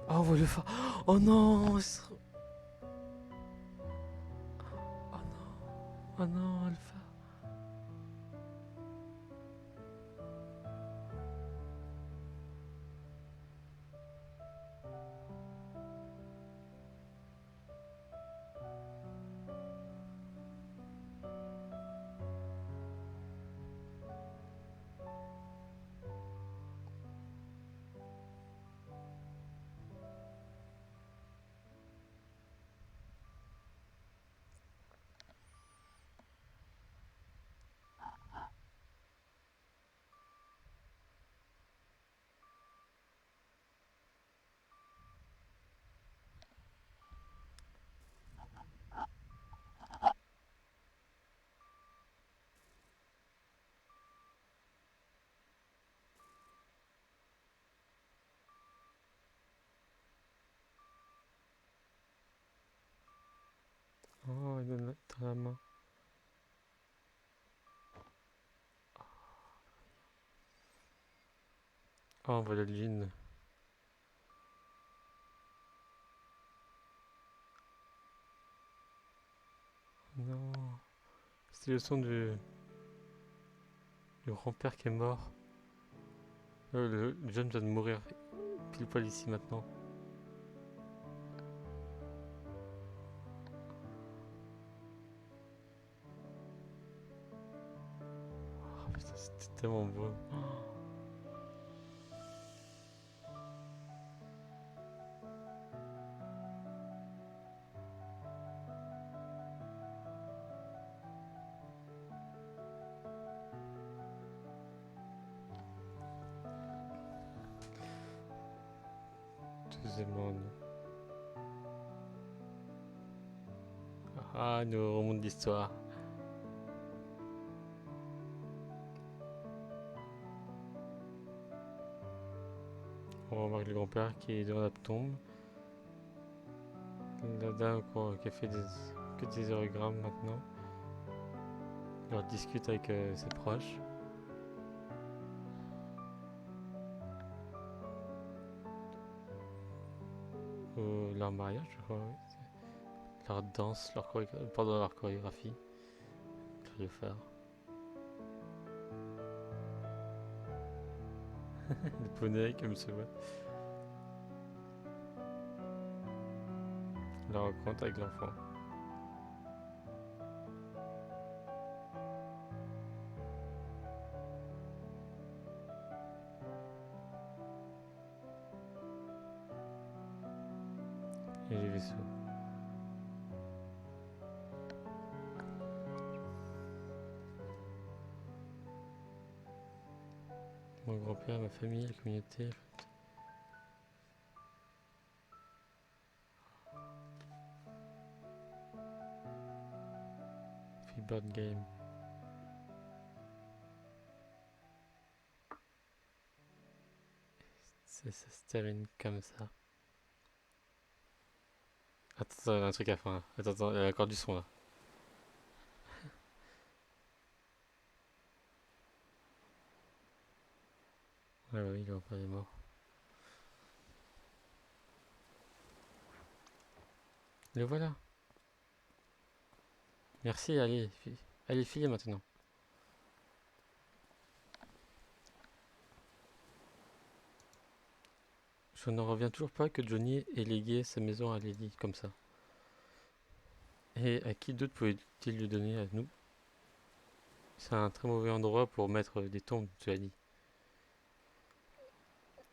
Oh, on voit le phare. Oh non! Oh non! Oh non, le phare. Oh, il donne dans la main. Oh, on voit le jean. Non. C'est le son du grand-père qui est mort. Le jeune vient de mourir pile poil ici maintenant. Oh putain, c'était tellement beau. Tous les mondes. Ah, nous remonte l'histoire. On remarque le grand-père qui est dans la tombe. La dame qui a fait que des origrammes maintenant. Il leur discute avec ses proches. leur mariage, je crois. Oui. Leur danse, pendant leur chorégraphie. Le phare. Le poney comme se voit. La rencontre avec l'enfant. Et les vaisseaux. Mon grand-père, ma famille, la communauté. Freeboard game. Ça se termine comme ça. Attends, un truc à faire. Attends, il y a encore du son là. Ouais, ouais, il est mort. Le voilà. Merci, allez, allez, filez maintenant. Je n'en reviens toujours pas que Johnny ait légué sa maison à Lily comme ça. Et à qui d'autre pouvait-il lui donner à nous? C'est un très mauvais endroit pour mettre des tombes, tu as dit.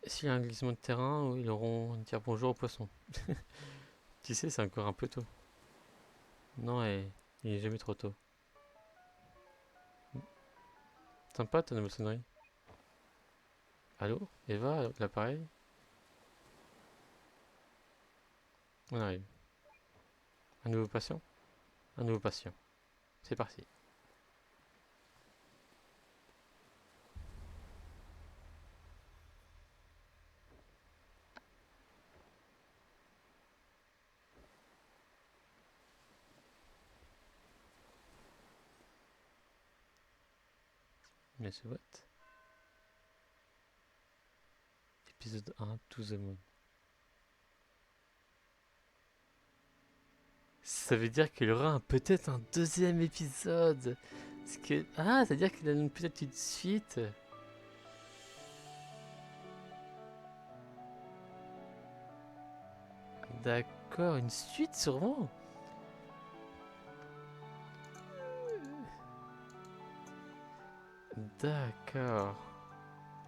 S'il y a un glissement de terrain, ils auront dire bonjour aux poissons. Tu sais, c'est encore un peu tôt. Non, il est jamais trop tôt. Sympa ta nouvelle sonnerie. Allô? Eva, l'appareil? On arrive. Un nouveau patient? Un nouveau patient. C'est parti. Monsieur Watt. Épisode 1, To the Moon. Ça veut dire qu'il y aura peut-être un deuxième épisode. Ah, ça veut dire qu'il a peut-être une suite. D'accord, une suite sûrement. D'accord.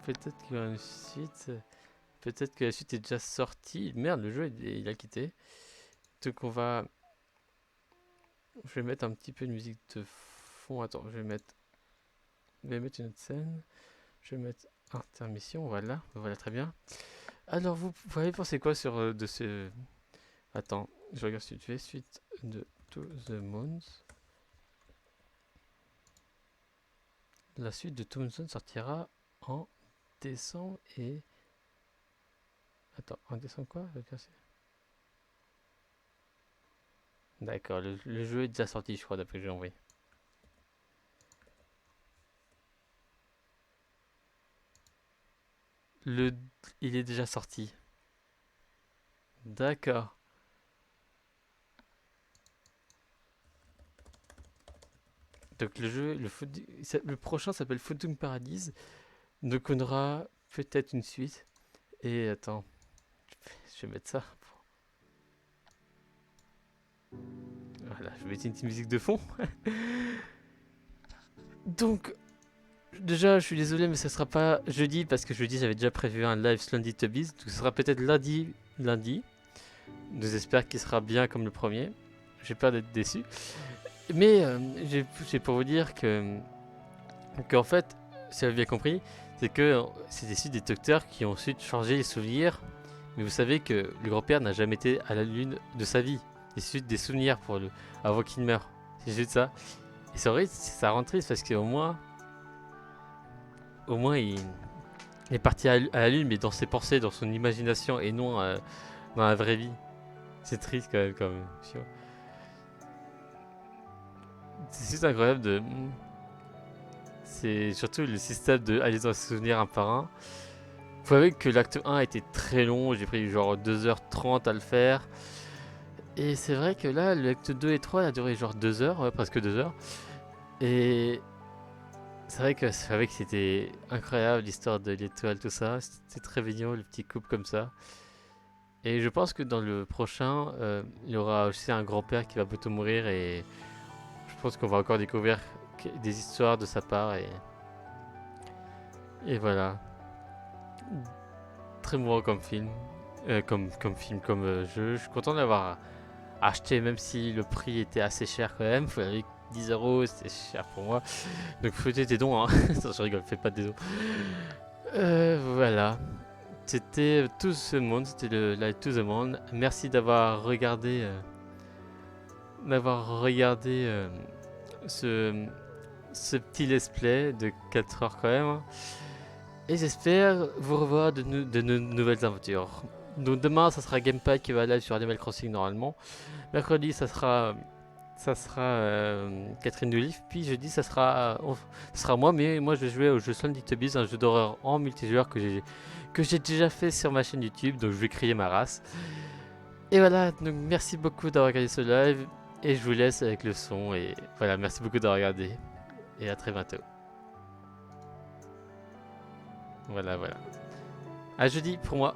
Peut-être qu'il y aura une suite. Peut-être que la suite est déjà sortie. Merde, le jeu il a quitté. Donc on va. Je vais mettre un petit peu de musique de fond. Attends, je vais mettre une autre scène. Je vais mettre intermission. Voilà très bien. Alors vous avez pensé quoi de ce. Attends, je regarde si tu fais suite de To the Moons. La suite de To the Moons sortira en décembre et. Attends, en décembre quoi? D'accord, le jeu est déjà sorti, je crois, d'après que j'ai envoyé. Le, il est déjà sorti. D'accord. Donc le jeu, le prochain s'appelle Photon Paradise. Donc on aura peut-être une suite. Et attends, je vais mettre ça. Voilà, je vais mettre une petite musique de fond. Donc, déjà, je suis désolé, mais ça sera pas jeudi parce que jeudi j'avais déjà prévu un live Slendy Tubbies. Donc ce sera peut-être lundi. Nous espère qu'il sera bien comme le premier. J'ai peur d'être déçu. Mais j'ai pour vous dire qu'en fait, si vous avez bien compris, c'est que c'est issu des docteurs qui ont ensuite changé les souvenirs. Mais vous savez que le grand-père n'a jamais été à la lune de sa vie. C'est juste des souvenirs avant qu'il meure. C'est juste ça. Et c'est vrai, ça rend triste parce au moins il est parti à la lune, mais dans ses pensées, dans son imagination et non dans la vraie vie. C'est triste quand même, comme. C'est juste incroyable de. C'est surtout le système de aller dans ses souvenirs un par un. Faut avouer que l'acte 1 était très long, j'ai pris genre 2h30 à le faire. Et c'est vrai que là, l'acte 2 et 3 a duré genre 2 heures, ouais, presque 2 heures. Et c'est vrai que c'était incroyable l'histoire de l'étoile, tout ça. C'était très mignon, le petit couple comme ça. Et je pense que dans le prochain, il y aura aussi un grand-père qui va bientôt mourir et je pense qu'on va encore découvrir des histoires de sa part et voilà. Très mouvant comme film, comme jeu. Je suis content de l'avoir acheté même si le prix était assez cher quand même. Faut aller 10 euros, c'était cher pour moi. Donc faites des dons, hein. Non, je rigole, faites pas des dons. Voilà. C'était tout ce monde, c'était le Light to the Monde. Merci d'avoir regardé ce, ce petit let's play de 4 heures quand même, hein. Et j'espère vous revoir de nouvelles aventures. Donc demain, ça sera Gamepad qui va live sur Animal Crossing normalement. Mercredi, ça sera Catherine Dulif. Puis jeudi, ça sera moi, mais moi je vais jouer au jeu Slum Tobies, un jeu d'horreur en multijoueur que j'ai déjà fait sur ma chaîne YouTube. Donc je vais créer ma race. Et voilà, donc merci beaucoup d'avoir regardé ce live. Et je vous laisse avec le son. Et voilà, merci beaucoup d'avoir regardé. Et à très bientôt. Voilà, voilà. À jeudi pour moi.